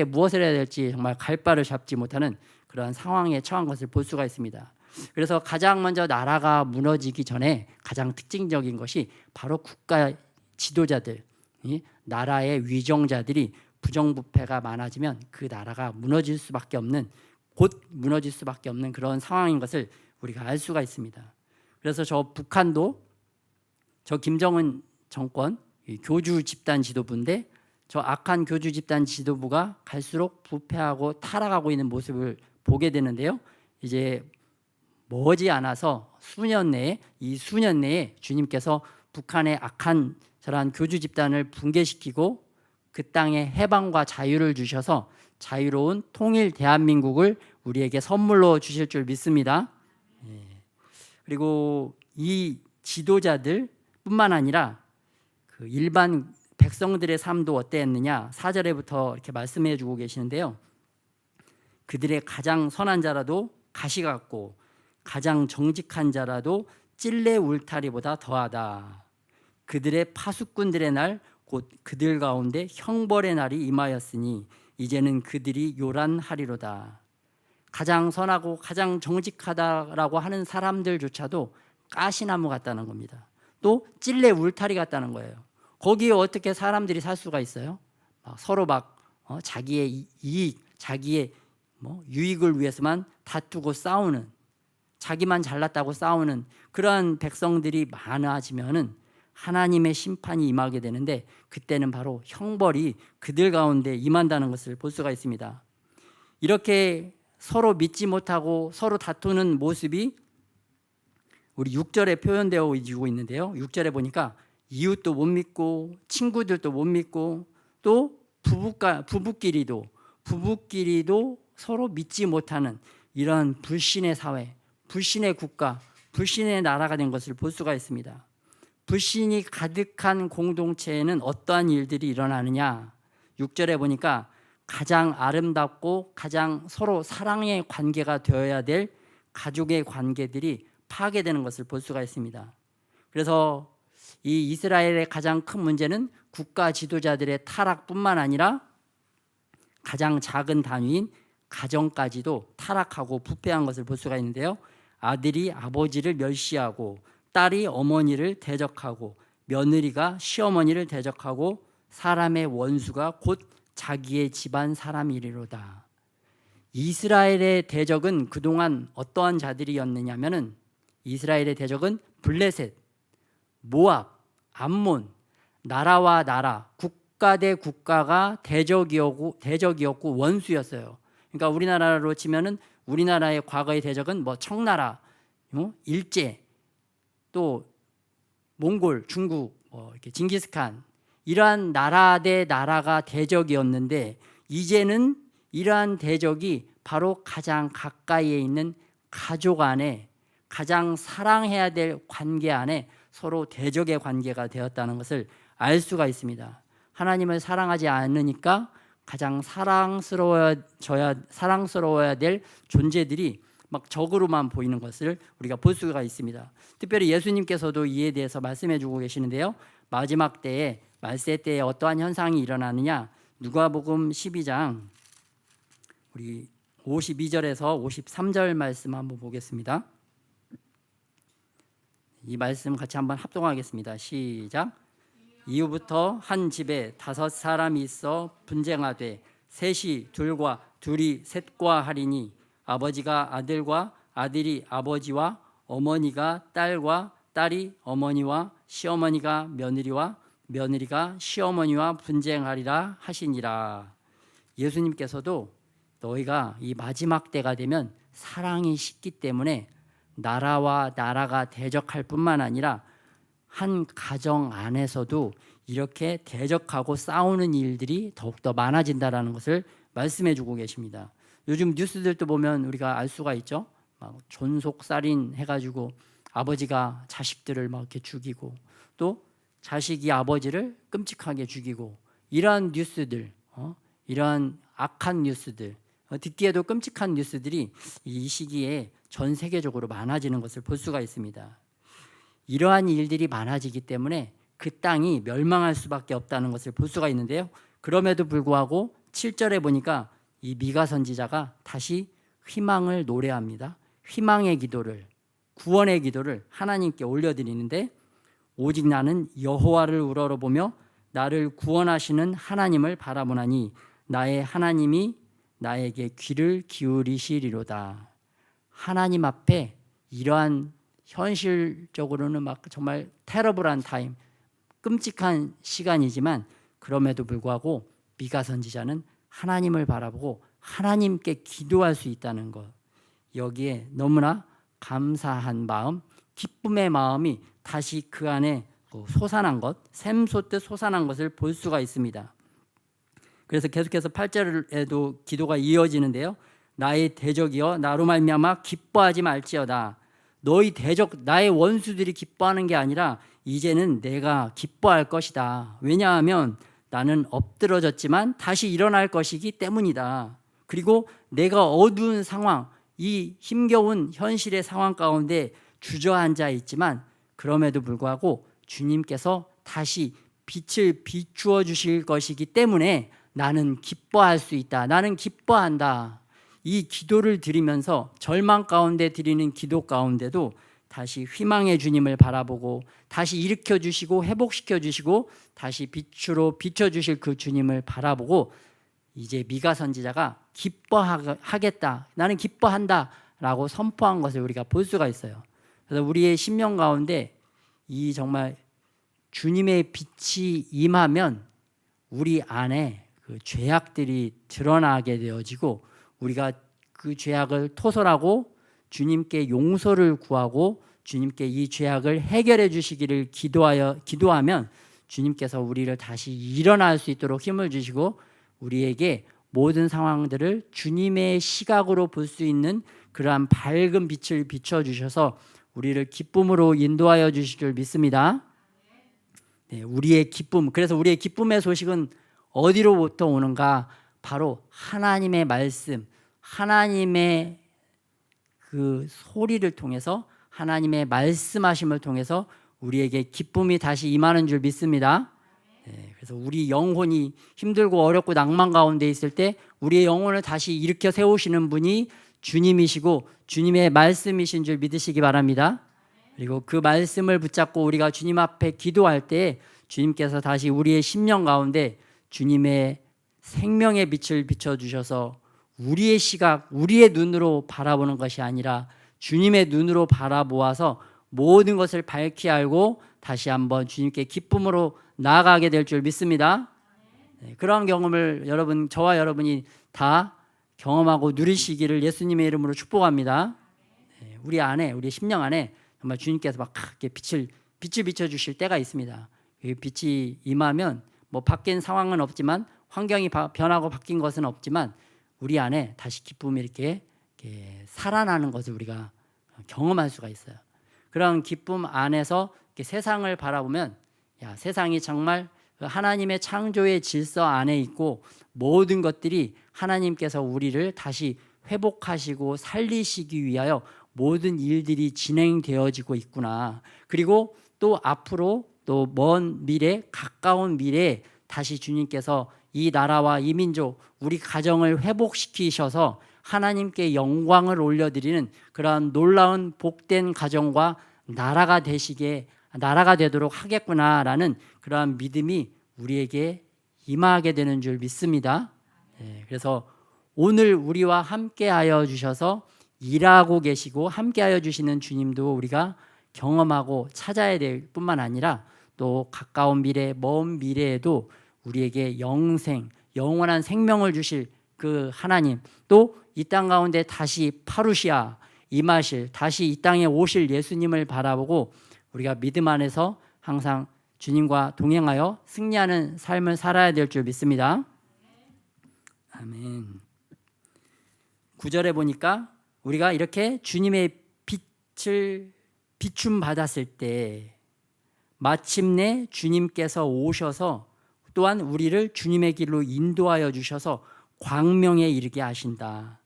무엇을 해야 될지 정말 갈 바를 잡지 못하는 그러한 상황에 처한 것을 볼 수가 있습니다. 그래서 가장 먼저 나라가 무너지기 전에 가장 특징적인 것이 바로 국가 지도자들, 나라의 위정자들이 부정부패가 많아지면 그 나라가 무너질 수밖에 없는, 곧 무너질 수밖에 없는 그런 상황인 것을 우리가 알 수가 있습니다. 그래서 저 북한도 저 김정은 정권 교주 집단 지도부인데 저 악한 교주 집단 지도부가 갈수록 부패하고 타락하고 있는 모습을 보게 되는데요. 이제 머지않아서 수년 내에 주님께서 북한의 악한 저러한 교주 집단을 붕괴시키고 그 땅에 해방과 자유를 주셔서 자유로운 통일 대한민국을 우리에게 선물로 주실 줄 믿습니다. 그리고 이 지도자들 뿐만 아니라 그 일반 백성들의 삶도 어땠느냐 4절에부터 이렇게 말씀해 주고 계시는데요. 그들의 가장 선한 자라도 가시 같고 가장 정직한 자라도 찔레 울타리보다 더하다. 그들의 파수꾼들의 날 곧 그들 가운데 형벌의 날이 임하였으니 이제는 그들이 요란하리로다. 가장 선하고 가장 정직하다라고 하는 사람들조차도 가시나무 같다는 겁니다. 또 찔레 울타리 같다는 거예요. 거기에 어떻게 사람들이 살 수가 있어요? 서로 자기의 이익, 자기의 유익을 위해서만 다투고 싸우는, 자기만 잘났다고 싸우는 그러한 백성들이 많아지면은 하나님의 심판이 임하게 되는데 그때는 바로 형벌이 그들 가운데 임한다는 것을 볼 수가 있습니다. 이렇게 서로 믿지 못하고 서로 다투는 모습이 우리 6절에 표현되어 있는데요. 6절에 보니까 이웃도 못 믿고 친구들도 못 믿고 또 부부끼리도 서로 믿지 못하는 이런 불신의 사회, 불신의 국가, 불신의 나라가 된 것을 볼 수가 있습니다. 불신이 가득한 공동체에는 어떠한 일들이 일어나느냐? 6절에 보니까 가장 아름답고 가장 서로 사랑의 관계가 되어야 될 가족의 관계들이 파괴되는 것을 볼 수가 있습니다. 그래서 이 이스라엘의 가장 큰 문제는 국가 지도자들의 타락뿐만 아니라 가장 작은 단위인 가정까지도 타락하고 부패한 것을 볼 수가 있는데요. 아들이 아버지를 멸시하고 딸이 어머니를 대적하고 며느리가 시어머니를 대적하고 사람의 원수가 곧 자기의 집안 사람이리로다. 이스라엘의 대적은 그동안 어떠한 자들이었느냐면은 이스라엘의 대적은 블레셋, 모압, 암몬, 나라와 나라, 국가 대 국가가 대적이었고 원수였어요. 그러니까 우리나라로 치면은 우리나라의 과거의 대적은 청나라, 일제, 또 몽골, 중국, 이렇게 징기스칸 이러한 나라 대 나라가 대적이었는데 이제는 이러한 대적이 바로 가장 가까이에 있는 가족 안에 가장 사랑해야 될 관계 안에 서로 대적의 관계가 되었다는 것을 알 수가 있습니다. 하나님을 사랑하지 않으니까 가장 사랑스러워야 될 존재들이 적으로만 보이는 것을 우리가 볼 수가 있습니다. 특별히 예수님께서도 이에 대해서 말씀해 주고 계시는데요. 마지막 때에 말세 때에 어떠한 현상이 일어나느냐? 누가복음 12장 우리 52절에서 53절 말씀 한번 보겠습니다. 이 말씀 같이 한번 합동하겠습니다. 시작. 이후부터 한 집에 5 사람이 있어 분쟁하되 셋이 둘과 둘이 셋과 하리니 아버지가 아들과 아들이 아버지와 어머니가 딸과 딸이 어머니와 시어머니가 며느리와 며느리가 시어머니와 분쟁하리라 하시니라. 예수님께서도 너희가 이 마지막 때가 되면 사랑이 식기 때문에 나라와 나라가 대적할 뿐만 아니라 한 가정 안에서도 이렇게 대적하고 싸우는 일들이 더욱더 많아진다라는 것을 말씀해 주고 계십니다. 요즘 뉴스들도 보면 우리가 알 수가 있죠. 존속살인 해가지고 아버지가 자식들을 이렇게 죽이고 또 자식이 아버지를 끔찍하게 죽이고 이러한 뉴스들, 이러한 악한 뉴스들, 듣기에도 끔찍한 뉴스들이 이 시기에 전 세계적으로 많아지는 것을 볼 수가 있습니다. 이러한 일들이 많아지기 때문에 그 땅이 멸망할 수밖에 없다는 것을 볼 수가 있는데요. 그럼에도 불구하고 7절에 보니까 이 미가 선지자가 다시 희망을 노래합니다. 희망의 기도를, 구원의 기도를 하나님께 올려드리는데 오직 나는 여호와를 우러러보며 나를 구원하시는 하나님을 바라보나니 나의 하나님이 나에게 귀를 기울이시리로다. 하나님 앞에 이러한 현실적으로는 정말 테러블한 타임, 끔찍한 시간이지만 그럼에도 불구하고 미가 선지자는 하나님을 바라보고 하나님께 기도할 수 있다는 것, 여기에 너무나 감사한 마음, 기쁨의 마음이 다시 그 안에 솟아난 것, 샘솟듯 솟아난 것을 볼 수가 있습니다. 그래서 계속해서 8절에도 기도가 이어지는데요. 나의 대적이여 나로 말미암아 기뻐하지 말지어다. 너희 대적 나의 원수들이 기뻐하는 게 아니라 이제는 내가 기뻐할 것이다. 왜냐하면 나는 엎드러졌지만 다시 일어날 것이기 때문이다. 그리고 내가 어두운 상황, 이 힘겨운 현실의 상황 가운데 주저앉아 있지만 그럼에도 불구하고 주님께서 다시 빛을 비추어 주실 것이기 때문에 나는 기뻐할 수 있다. 나는 기뻐한다. 이 기도를 드리면서 절망 가운데 드리는 기도 가운데도 다시 희망의 주님을 바라보고 다시 일으켜 주시고 회복시켜 주시고 다시 빛으로 비춰 주실 그 주님을 바라보고 이제 미가 선지자가 기뻐하겠다. 나는 기뻐한다. 라고 선포한 것을 우리가 볼 수가 있어요. 그래서 우리의 심령 가운데 이 정말 주님의 빛이 임하면 우리 안에 그 죄악들이 드러나게 되어지고 우리가 그 죄악을 토설하고 주님께 용서를 구하고 주님께 이 죄악을 해결해 주시기를 기도하면 주님께서 우리를 다시 일어날 수 있도록 힘을 주시고 우리에게 모든 상황들을 주님의 시각으로 볼 수 있는 그러한 밝은 빛을 비춰주셔서 우리를 기쁨으로 인도하여 주실 줄 믿습니다. 네, 우리의 기쁨, 그래서 우리의 기쁨의 소식은 어디로부터 오는가? 바로 하나님의 말씀, 하나님의 그 소리를 통해서 하나님의 말씀하심을 통해서 우리에게 기쁨이 다시 임하는 줄 믿습니다. 네, 그래서 우리 영혼이 힘들고 어렵고 낭만 가운데 있을 때 우리의 영혼을 다시 일으켜 세우시는 분이 주님이시고 주님의 말씀이신 줄 믿으시기 바랍니다. 그리고 그 말씀을 붙잡고 우리가 주님 앞에 기도할 때 주님께서 다시 우리의 심령 가운데 주님의 생명의 빛을 비춰주셔서 우리의 시각, 우리의 눈으로 바라보는 것이 아니라 주님의 눈으로 바라보아서 모든 것을 밝히 알고 다시 한번 주님께 기쁨으로 나아가게 될 줄 믿습니다. 네, 그러한 경험을 저와 여러분이 다 경험하고 누리시기를 예수님의 이름으로 축복합니다. 네, 우리 안에, 우리 심령 안에 정말 주님께서 막 이렇게 빛을 비춰주실 때가 있습니다. 이 빛이 임하면 뭐 바뀐 상황은 없지만 환경이 변하고 바뀐 것은 없지만 우리 안에 다시 기쁨이 이렇게 살아나는 것을 우리가 경험할 수가 있어요. 그런 기쁨 안에서 이렇게 세상을 바라보면 세상이 정말 하나님의 창조의 질서 안에 있고 모든 것들이 하나님께서 우리를 다시 회복하시고 살리시기 위하여 모든 일들이 진행되어지고 있구나. 그리고 또 앞으로 또 먼 미래, 가까운 미래에 다시 주님께서 이 나라와 이 민족, 우리 가정을 회복시키셔서 하나님께 영광을 올려드리는 그러한 놀라운 복된 가정과 나라가 되도록 하겠구나라는 그러한 믿음이 우리에게 임하게 되는 줄 믿습니다. 네, 그래서 오늘 우리와 함께하여 주셔서 일하고 계시고 함께하여 주시는 주님도 우리가 경험하고 찾아야 될 뿐만 아니라 또 가까운 미래, 먼 미래에도 우리에게 영원한 생명을 주실 그 하나님, 또 이 땅 가운데 다시 파루시아 임하실, 다시 이 땅에 오실 예수님을 바라보고 우리가 믿음 안에서 항상 주님과 동행하여 승리하는 삶을 살아야 될 줄 믿습니다. 아멘. 9절에 보니까 우리가 이렇게 주님의 빛을 비춤 받았을 때 마침내 주님께서 오셔서 또한 우리를 주님의 길로 인도하여 주셔서 광명에 이르게 하신다.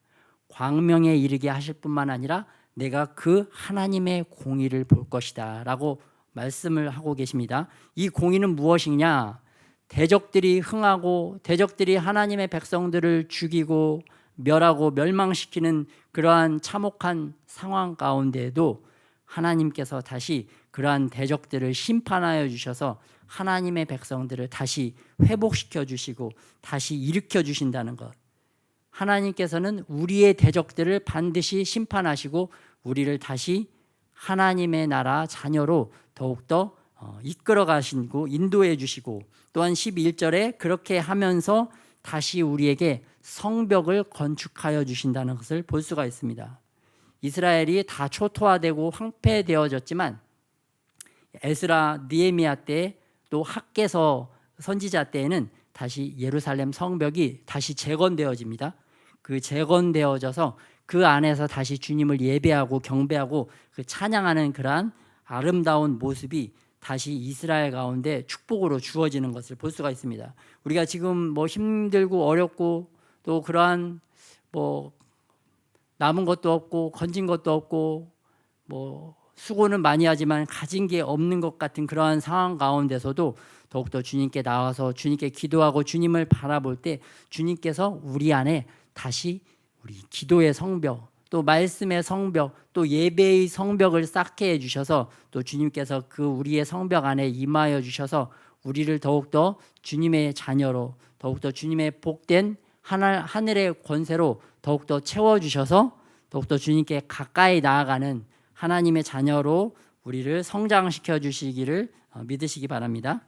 광명에 이르게 하실 뿐만 아니라 내가 그 하나님의 공의를 볼 것이다 라고 말씀을 하고 계십니다. 이 공의는 무엇이냐? 대적들이 흥하고 대적들이 하나님의 백성들을 죽이고 멸하고 멸망시키는 그러한 참혹한 상황 가운데에도 하나님께서 다시 그러한 대적들을 심판하여 주셔서 하나님의 백성들을 다시 회복시켜 주시고 다시 일으켜 주신다는 것. 하나님께서는 우리의 대적들을 반드시 심판하시고 우리를 다시 하나님의 나라 자녀로 더욱더 이끌어 가시고 인도해 주시고 또한 11절에 그렇게 하면서 다시 우리에게 성벽을 건축하여 주신다는 것을 볼 수가 있습니다. 이스라엘이 다 초토화되고 황폐되어졌지만 에스라, 느헤미야 때, 또 학개서 선지자 때에는 다시 예루살렘 성벽이 다시 재건되어집니다. 그 재건되어져서 그 안에서 다시 주님을 예배하고 경배하고 그 찬양하는 그러한 아름다운 모습이 다시 이스라엘 가운데 축복으로 주어지는 것을 볼 수가 있습니다. 우리가 지금 뭐 힘들고 어렵고 또 그러한 뭐 남은 것도 없고 건진 것도 없고 뭐 수고는 많이 하지만 가진 게 없는 것 같은 그러한 상황 가운데서도 더욱더 주님께 나와서 주님께 기도하고 주님을 바라볼 때 주님께서 우리 안에 다시 우리 기도의 성벽, 또 말씀의 성벽, 또 예배의 성벽을 쌓게 해주셔서 또 주님께서 그 우리의 성벽 안에 임하여 주셔서 우리를 더욱더 주님의 자녀로, 더욱더 주님의 복된 하늘의 권세로 더욱더 채워주셔서 더욱더 주님께 가까이 나아가는 하나님의 자녀로 우리를 성장시켜 주시기를 믿으시기 바랍니다.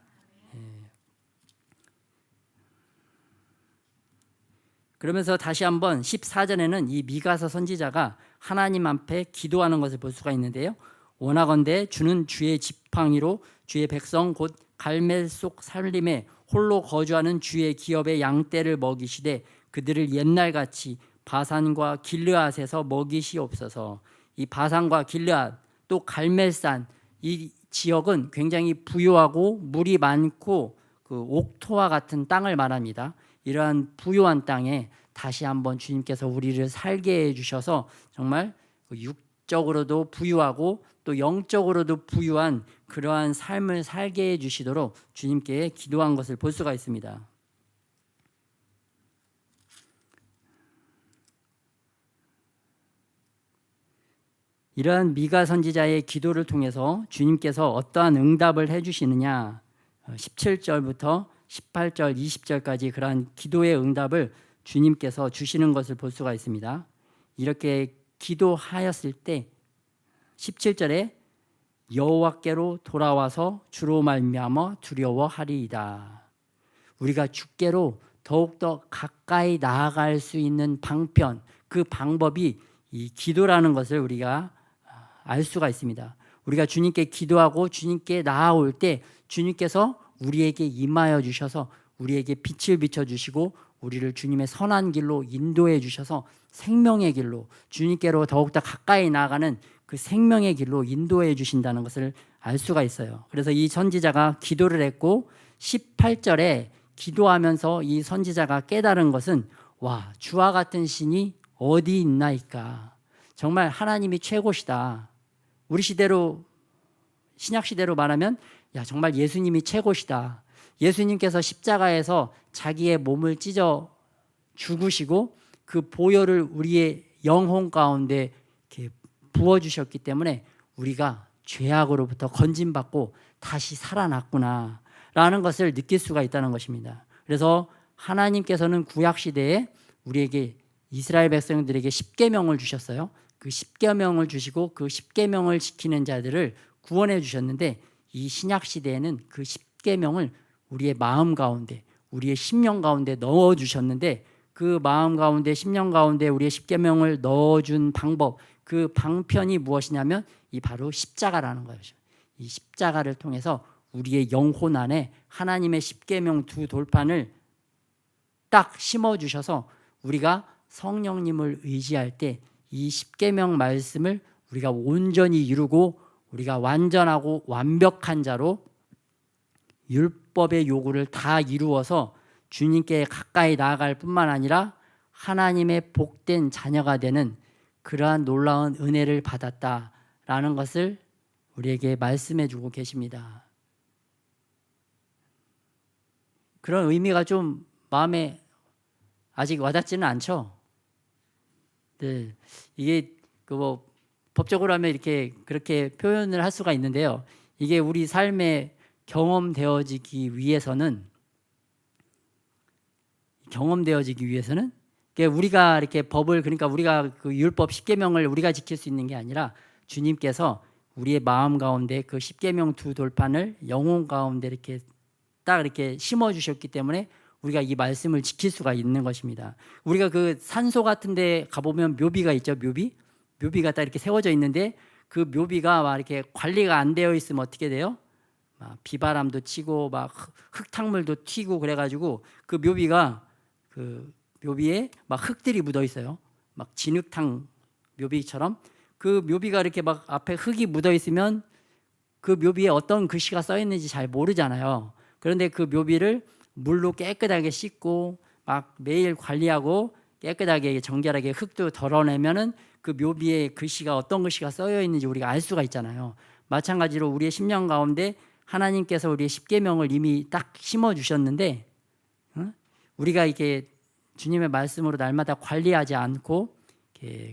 그러면서 다시 한번 14절에는 이 미가서 선지자가 하나님 앞에 기도하는 것을 볼 수가 있는데요. 원하건대 주는 주의 지팡이로 주의 백성 곧 갈멜 속 살림에 홀로 거주하는 주의 기업의 양떼를 먹이시되 그들을 옛날같이 바산과 길르앗에서 먹이시옵소서. 이 바산과 길르앗 또 갈멜산 이 지역은 굉장히 부유하고 물이 많고 그 옥토와 같은 땅을 말합니다. 이러한 부유한 땅에 다시 한번 주님께서 우리를 살게 해주셔서 정말 육적으로도 부유하고 또 영적으로도 부유한 그러한 삶을 살게 해주시도록 주님께 기도한 것을 볼 수가 있습니다. 이러한 미가 선지자의 기도를 통해서 주님께서 어떠한 응답을 해주시느냐 17절부터 18절, 20절까지 그러한 기도의 응답을 주님께서 주시는 것을 볼 수가 있습니다. 이렇게 기도하였을 때 17절에 여호와께로 돌아와서 주로 말미암아 두려워하리이다. 우리가 주께로 더욱더 가까이 나아갈 수 있는 방편, 그 방법이 이 기도라는 것을 우리가 알 수가 있습니다. 우리가 주님께 기도하고 주님께 나아올 때 주님께서 우리에게 임하여 주셔서 우리에게 빛을 비춰주시고 우리를 주님의 선한 길로 인도해 주셔서 생명의 길로 주님께로 더욱더 가까이 나아가는 그 생명의 길로 인도해 주신다는 것을 알 수가 있어요. 그래서 이 선지자가 기도를 했고 18절에 기도하면서 이 선지자가 깨달은 것은 와, 주와 같은 신이 어디 있나이까. 정말 하나님이 최고시다. 우리 시대로 신약 시대로 말하면 야, 정말 예수님이 최고시다. 예수님께서 십자가에서 자기의 몸을 찢어 죽으시고 그 보혈을 우리의 영혼 가운데 이렇게 부어주셨기 때문에 우리가 죄악으로부터 건진받고 다시 살아났구나 라는 것을 느낄 수가 있다는 것입니다. 그래서 하나님께서는 구약시대에 우리에게 이스라엘 백성들에게 십계명을 주셨어요. 그 십계명을 주시고 그 십계명을 지키는 자들을 구원해 주셨는데 이 신약시대에는 그 십계명을 우리의 마음 가운데 우리의 심령 가운데 넣어주셨는데 그 마음 가운데 심령 가운데 우리의 십계명을 넣어준 방법 그 방편이 무엇이냐면 이 바로 십자가라는 것이죠. 이 십자가를 통해서 우리의 영혼 안에 하나님의 십계명 두 돌판을 딱 심어주셔서 우리가 성령님을 의지할 때 이 십계명 말씀을 우리가 온전히 이루고 우리가 완전하고 완벽한 자로 율법의 요구를 다 이루어서 주님께 가까이 나아갈 뿐만 아니라 하나님의 복된 자녀가 되는 그러한 놀라운 은혜를 받았다라는 것을 우리에게 말씀해 주고 계십니다. 그런 의미가 좀 마음에 아직 와닿지는 않죠? 네, 이게 뭐 법적으로 하면 이렇게 그렇게 표현을 할 수가 있는데요. 이게 우리 삶에 경험되어지기 위해서는 우리가 이렇게 법을 그러니까 우리가 그 율법 십계명을 우리가 지킬 수 있는 게 아니라 주님께서 우리의 마음 가운데 그 십계명 두 돌판을 영혼 가운데 이렇게 딱 이렇게 심어 주셨기 때문에 우리가 이 말씀을 지킬 수가 있는 것입니다. 우리가 그 산소 같은 데 가보면 묘비가 있죠. 묘비가 딱 이렇게 세워져 있는데 그 묘비가 막 이렇게 관리가 안 되어 있으면 어떻게 돼요? 막 비바람도 치고 막 흙탕물도 튀고 그래가지고 그 묘비가 그 묘비에 막 흙들이 묻어 있어요. 막 진흙탕 묘비처럼 그 묘비가 이렇게 막 앞에 흙이 묻어 있으면 그 묘비에 어떤 글씨가 써 있는지 잘 모르잖아요. 그런데 그 묘비를 물로 깨끗하게 씻고 막 매일 관리하고 깨끗하게 정결하게 흙도 덜어내면은 그 묘비에 글씨가 어떤 글씨가 써여 있는지 우리가 알 수가 있잖아요. 마찬가지로 우리의 심령 가운데 하나님께서 우리의 십계명을 이미 딱 심어 주셨는데 우리가 이게 주님의 말씀으로 날마다 관리하지 않고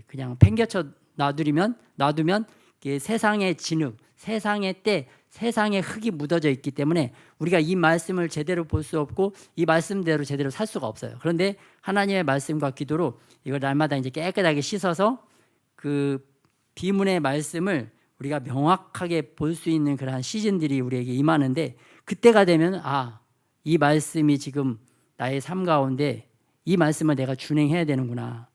그냥 팽개쳐 놔두면 세상의 진흙, 세상의 때, 세상의 흙이 묻어져 있기 때문에 우리가 이 말씀을 제대로 볼 수 없고 이 말씀대로 제대로 살 수가 없어요. 그런데 하나님의 말씀과 기도로 이걸 날마다 이제 깨끗하게 씻어서 그 비문의 말씀을 우리가 명확하게 볼 수 있는 그러한 시즌들이 우리에게 임하는데 그때가 되면 이 말씀이 지금 나의 삶 가운데 이 말씀을 내가 준행해야 되는구나.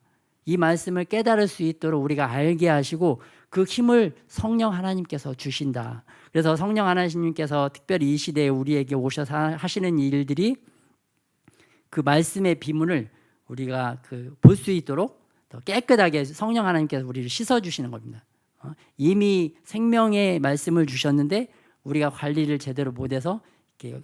이 말씀을 깨달을 수 있도록 우리가 알게 하시고 그 힘을 성령 하나님께서 주신다. 그래서 성령 하나님께서 특별히 이 시대에 우리에게 오셔서 하시는 일들이 그 말씀의 비문을 우리가 볼 수 있도록 더 깨끗하게 성령 하나님께서 우리를 씻어주시는 겁니다. 이미 생명의 말씀을 주셨는데 우리가 관리를 제대로 못해서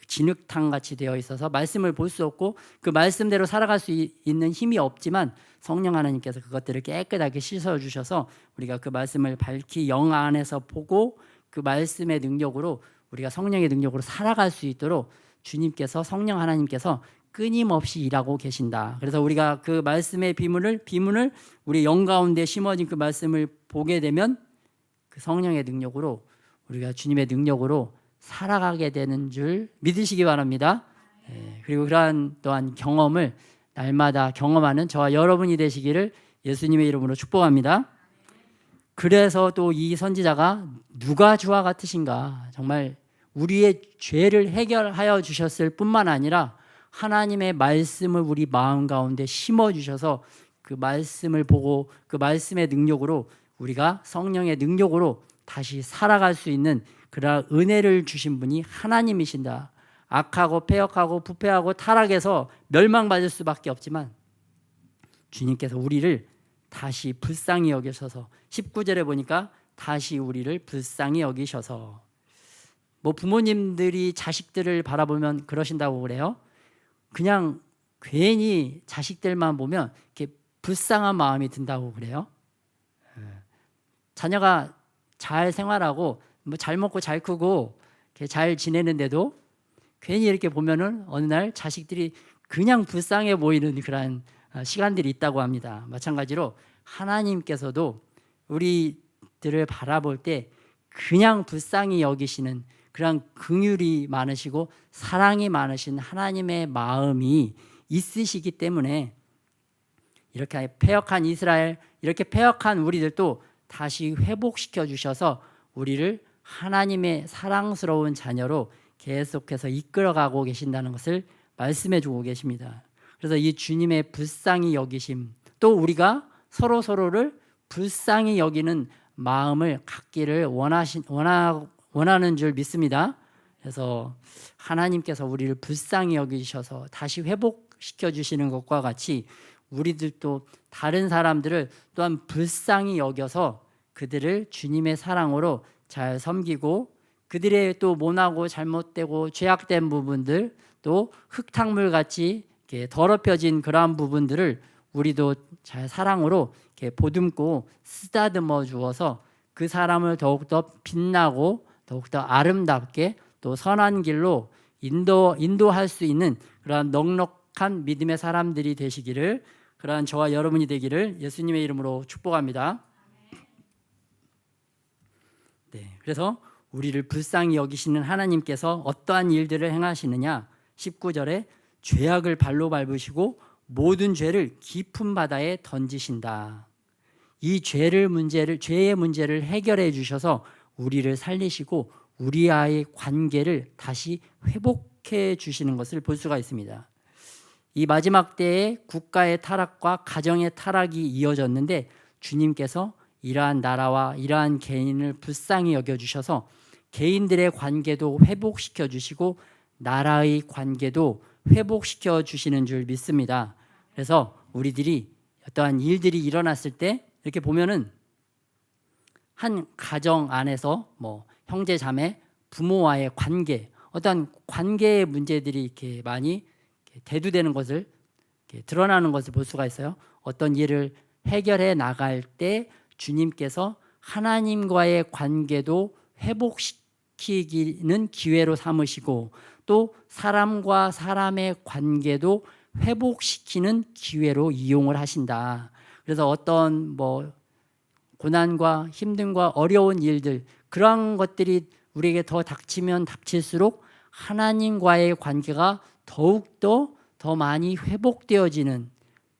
진흙탕 같이 되어 있어서 말씀을 볼 수 없고 그 말씀대로 살아갈 수 있는 힘이 없지만 성령 하나님께서 그것들을 깨끗하게 씻어주셔서 우리가 그 말씀을 밝히 영 안에서 보고 그 말씀의 능력으로 우리가 성령의 능력으로 살아갈 수 있도록 주님께서 성령 하나님께서 끊임없이 일하고 계신다. 그래서 우리가 그 말씀의 비문을 우리 영 가운데 심어진 그 말씀을 보게 되면 그 성령의 능력으로 우리가 주님의 능력으로 살아가게 되는 줄 믿으시기 바랍니다. 그리고 그러한 또한 경험을 날마다 경험하는 저와 여러분이 되시기를 예수님의 이름으로 축복합니다. 그래서 또 이 선지자가 누가 주와 같으신가? 정말 우리의 죄를 해결하여 주셨을 뿐만 아니라 하나님의 말씀을 우리 마음 가운데 심어 주셔서 그 말씀을 보고 그 말씀의 능력으로 우리가 성령의 능력으로 다시 살아갈 수 있는 그러한 은혜를 주신 분이 하나님이신다. 악하고 패역하고 부패하고 타락해서 멸망받을 수밖에 없지만 주님께서 우리를 다시 불쌍히 여기셔서 19절에 보니까 다시 우리를 불쌍히 여기셔서 부모님들이 자식들을 바라보면 그러신다고 그래요. 그냥 괜히 자식들만 보면 이렇게 불쌍한 마음이 든다고 그래요. 자녀가 잘 생활하고 잘 먹고 잘 크고 잘 지내는데도 괜히 이렇게 보면은 어느 날 자식들이 그냥 불쌍해 보이는 그런 시간들이 있다고 합니다. 마찬가지로 하나님께서도 우리들을 바라볼 때 그냥 불쌍히 여기시는 그런 긍휼이 많으시고 사랑이 많으신 하나님의 마음이 있으시기 때문에 이렇게 패역한 이스라엘, 이렇게 패역한 우리들도 다시 회복시켜 주셔서 우리를 하나님의 사랑스러운 자녀로 계속해서 이끌어가고 계신다는 것을 말씀해 주고 계십니다. 그래서 이 주님의 불쌍히 여기심, 또 우리가 서로를 불쌍히 여기는 마음을 갖기를 원하는 줄 믿습니다. 그래서 하나님께서 우리를 불쌍히 여기셔서 다시 회복시켜 주시는 것과 같이 우리들도 다른 사람들을 또한 불쌍히 여겨서 그들을 주님의 사랑으로 잘 섬기고 그들의 또 모나고 잘못되고 죄악된 부분들, 또 흙탕물 같이 이렇게 더럽혀진 그러한 부분들을 우리도 잘 사랑으로 이렇게 보듬고 쓰다듬어 주어서 그 사람을 더욱더 빛나고 더욱더 아름답게 또 선한 길로 인도할 수 있는 그러한 넉넉한 믿음의 사람들이 되시기를, 그러한 저와 여러분이 되기를 예수님의 이름으로 축복합니다. 그래서 우리를 불쌍히 여기시는 하나님께서 어떠한 일들을 행하시느냐, 19절에 죄악을 발로 밟으시고 모든 죄를 깊은 바다에 던지신다. 이 죄의 문제를 해결해 주셔서 우리를 살리시고 우리와의 관계를 다시 회복해 주시는 것을 볼 수가 있습니다. 이 마지막 때에 국가의 타락과 가정의 타락이 이어졌는데 주님께서 이러한 나라와 이러한 개인을 불쌍히 여겨주셔서 개인들의 관계도 회복시켜 주시고 나라의 관계도 회복시켜 주시는 줄 믿습니다. 그래서 우리들이 어떠한 일들이 일어났을 때 이렇게 보면은 한 가정 안에서 뭐 형제 자매 부모와의 관계, 어떤 관계의 문제들이 이렇게 많이 대두되는 것을 이렇게 드러나는 것을 볼 수가 있어요. 어떤 일을 해결해 나갈 때 주님께서 하나님과의 관계도 회복시키는 기회로 삼으시고 또 사람과 사람의 관계도 회복시키는 기회로 이용을 하신다. 그래서 어떤 뭐 고난과 힘듦과 어려운 일들, 그러한 것들이 우리에게 더 닥치면 닥칠수록 하나님과의 관계가 더욱더 더 많이 회복되어지는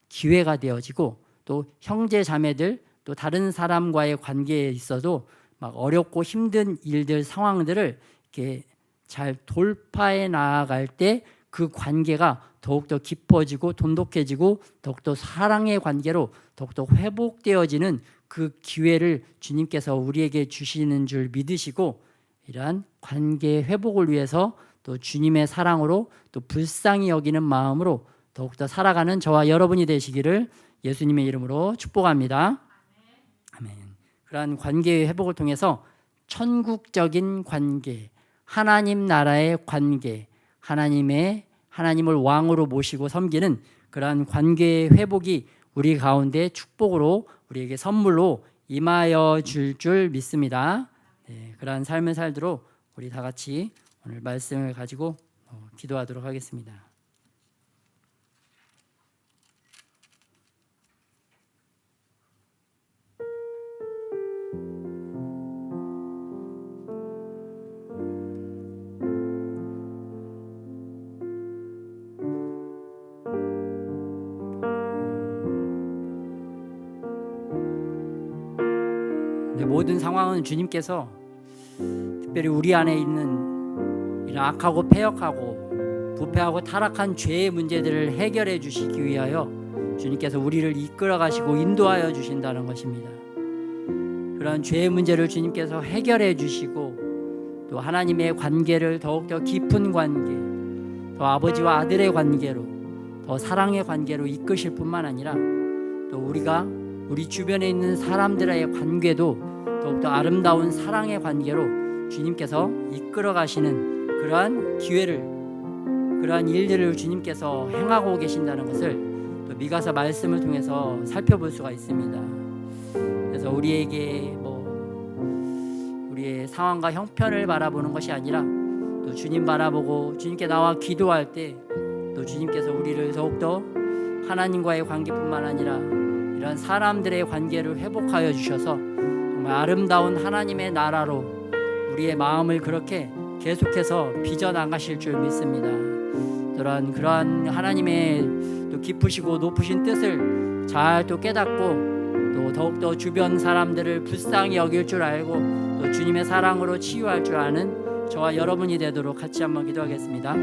기회가 되어지고 또 형제 자매들 또 다른 사람과의 관계에 있어도 막 어렵고 힘든 일들 상황들을 이렇게 잘 돌파해 나아갈 때 그 관계가 더욱더 깊어지고 돈독해지고 더욱더 사랑의 관계로 더욱더 회복되어지는 그 기회를 주님께서 우리에게 주시는 줄 믿으시고 이러한 관계 회복을 위해서 또 주님의 사랑으로 또 불쌍히 여기는 마음으로 더욱더 살아가는 저와 여러분이 되시기를 예수님의 이름으로 축복합니다. 아멘. 그러한 관계의 회복을 통해서 천국적인 관계, 하나님 나라의 관계, 하나님을 왕으로 모시고 섬기는 그러한 관계의 회복이 우리 가운데 축복으로 우리에게 선물로 임하여 줄 믿습니다. 네, 그러한 삶을 살도록 우리 다 같이 오늘 말씀을 가지고 기도하도록 하겠습니다. 모든 상황은 주님께서 특별히 우리 안에 있는 이런 악하고 패역하고 부패하고 타락한 죄의 문제들을 해결해 주시기 위하여 주님께서 우리를 이끌어 가시고 인도하여 주신다는 것입니다. 그런 죄의 문제를 주님께서 해결해 주시고 또 하나님의 관계를 더욱더 깊은 관계, 더 아버지와 아들의 관계로, 더 사랑의 관계로 이끄실 뿐만 아니라 또 우리가 우리 주변에 있는 사람들의 관계도 더욱더 아름다운 사랑의 관계로 주님께서 이끌어 가시는 그러한 기회를, 그러한 일들을 주님께서 행하고 계신다는 것을 또 미가서 말씀을 통해서 살펴볼 수가 있습니다. 그래서 우리에게 우리의 상황과 형편을 바라보는 것이 아니라 또 주님 바라보고 주님께 나와 기도할 때 또 주님께서 우리를 더욱더 하나님과의 관계뿐만 아니라 이런 사람들의 관계를 회복하여 주셔서 정말 아름다운 하나님의 나라로 우리의 마음을 그렇게 계속해서 빚어나가실 줄 믿습니다. 그러한 하나님의 또 깊으시고 높으신 뜻을 잘 또 깨닫고 또 더욱더 주변 사람들을 불쌍히 여길 줄 알고 또 주님의 사랑으로 치유할 줄 아는 저와 여러분이 되도록 같이 한번 기도하겠습니다.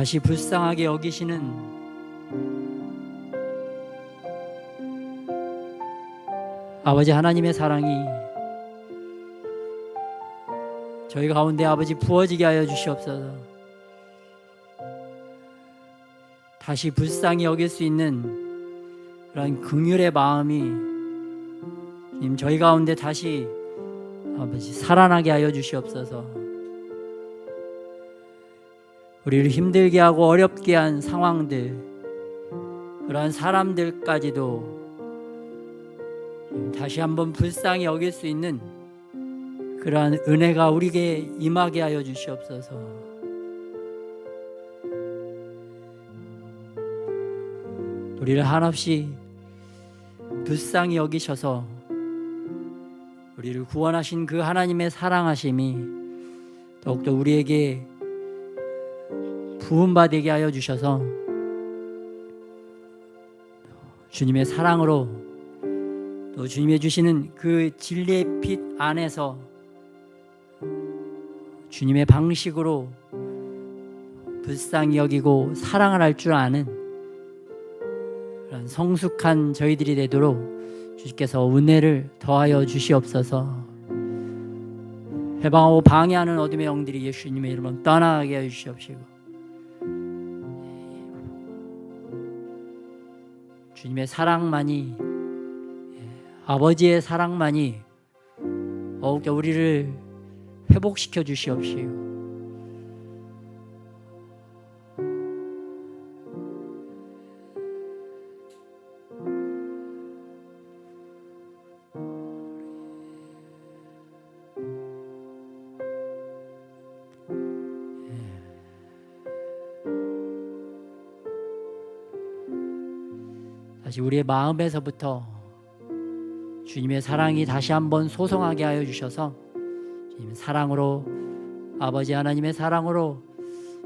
다시 불쌍하게 여기시는 아버지 하나님의 사랑이 저희 가운데 아버지 부어지게 하여 주시옵소서. 다시 불쌍히 여길 수 있는 그런 긍휼의 마음이 주님 저희 가운데 다시 아버지 살아나게 하여 주시옵소서. 우리를 힘들게 하고 어렵게 한 상황들, 그러한 사람들까지도 다시 한번 불쌍히 여길 수 있는 그러한 은혜가 우리에게 임하게 하여 주시옵소서. 우리를 한없이 불쌍히 여기셔서 우리를 구원하신 그 하나님의 사랑하심이 더욱더 우리에게 부음받게 하여 주셔서 주님의 사랑으로 또 주님이 주시는 그 진리의 빛 안에서 주님의 방식으로 불쌍히 여기고 사랑을 할 줄 아는 그런 성숙한 저희들이 되도록 주께서 은혜를 더하여 주시옵소서. 해방하고 방해하는 어둠의 영들이 예수님의 이름으로 떠나게 하여 주시옵시고, 주님의 사랑만이, 아버지의 사랑만이 더욱더 우리를 회복시켜 주시옵시고, 다시 우리의 마음에서부터 주님의 사랑이 다시 한번 소성하게 하여 주셔서 주님 사랑으로, 아버지 하나님의 사랑으로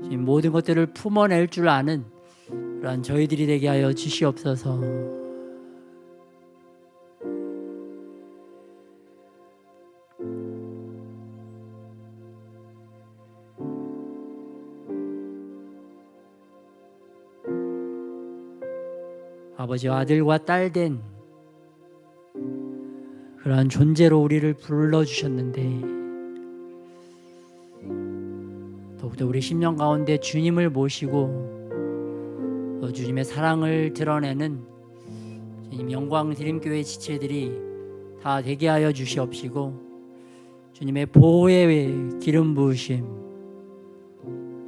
주님 모든 것들을 품어낼 줄 아는 그러한 저희들이 되게 하여 주시옵소서. 아버지와 아들과 딸된 그러한 존재로 우리를 불러주셨는데 더욱더 우리 심령 가운데 주님을 모시고 또 주님의 사랑을 드러내는 주님 영광 드림교회 지체들이 다 되게 하여 주시옵시고, 주님의 보호의 기름 부으심,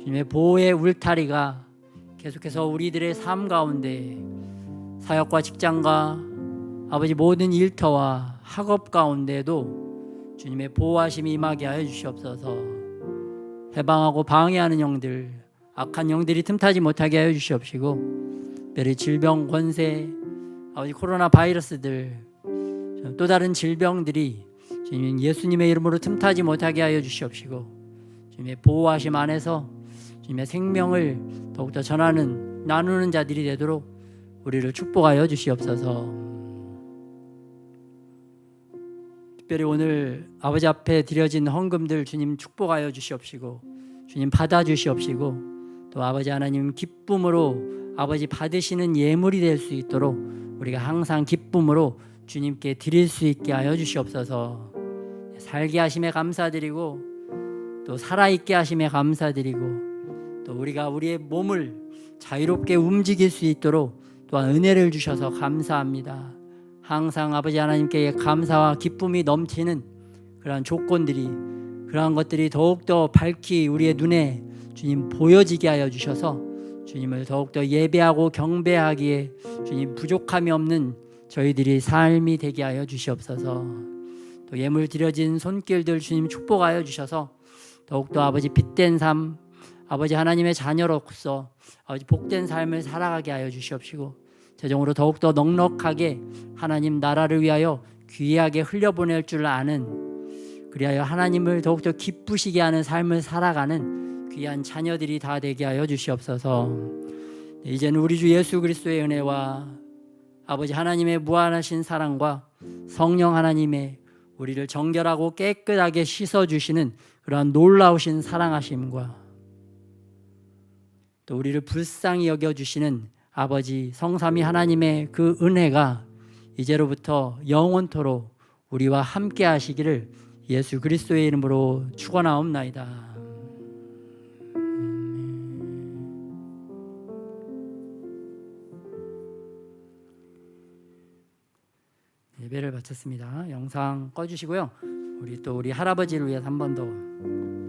주님의 보호의 울타리가 계속해서 우리들의 삶 가운데 사역과 직장과 아버지 모든 일터와 학업 가운데도 주님의 보호하심이 임하게 하여 주시옵소서. 해방하고 방해하는 영들, 악한 영들이 틈타지 못하게 하여 주시옵시고, 특별히 질병, 권세, 아버지 코로나 바이러스들, 또 다른 질병들이 주님 예수님의 이름으로 틈타지 못하게 하여 주시옵시고, 주님의 보호하심 안에서 주님의 생명을 더욱더 전하는, 나누는 자들이 되도록 우리를 축복하여 주시옵소서. 특별히 오늘 아버지 앞에 드려진 헌금들 주님 축복하여 주시옵시고, 주님 받아 주시옵시고, 또 아버지 하나님 기쁨으로 아버지 받으시는 예물이 될 수 있도록 우리가 항상 기쁨으로 주님께 드릴 수 있게 하여 주시옵소서. 살게 하심에 감사드리고 또 살아있게 하심에 감사드리고, 또 우리가 우리의 몸을 자유롭게 움직일 수 있도록 또한 은혜를 주셔서 감사합니다. 항상 아버지 하나님께 감사와 기쁨이 넘치는 그러한 조건들이, 그러한 것들이 더욱더 밝히 우리의 눈에 주님 보여지게 하여 주셔서 주님을 더욱더 예배하고 경배하기에 주님 부족함이 없는 저희들이 삶이 되게 하여 주시옵소서. 또 예물 드려진 손길들 주님 축복하여 주셔서 더욱더 아버지 빛된 삶, 아버지 하나님의 자녀로서 아버지 복된 삶을 살아가게 하여 주시옵시고, 재정으로 더욱더 넉넉하게 하나님 나라를 위하여 귀하게 흘려보낼 줄 아는, 그리하여 하나님을 더욱더 기쁘시게 하는 삶을 살아가는 귀한 자녀들이 다 되게 하여 주시옵소서. 이제는 우리 주 예수 그리스도의 은혜와 아버지 하나님의 무한하신 사랑과 성령 하나님의 우리를 정결하고 깨끗하게 씻어주시는 그러한 놀라우신 사랑하심과 또 우리를 불쌍히 여겨주시는 아버지 성삼위 하나님의 그 은혜가 이제로부터 영원토록 우리와 함께 하시기를 예수 그리스도의 이름으로 축원하옵나이다. 예배를 마쳤습니다. 영상 꺼주시고요. 우리 할아버지를 위해서 한 번 더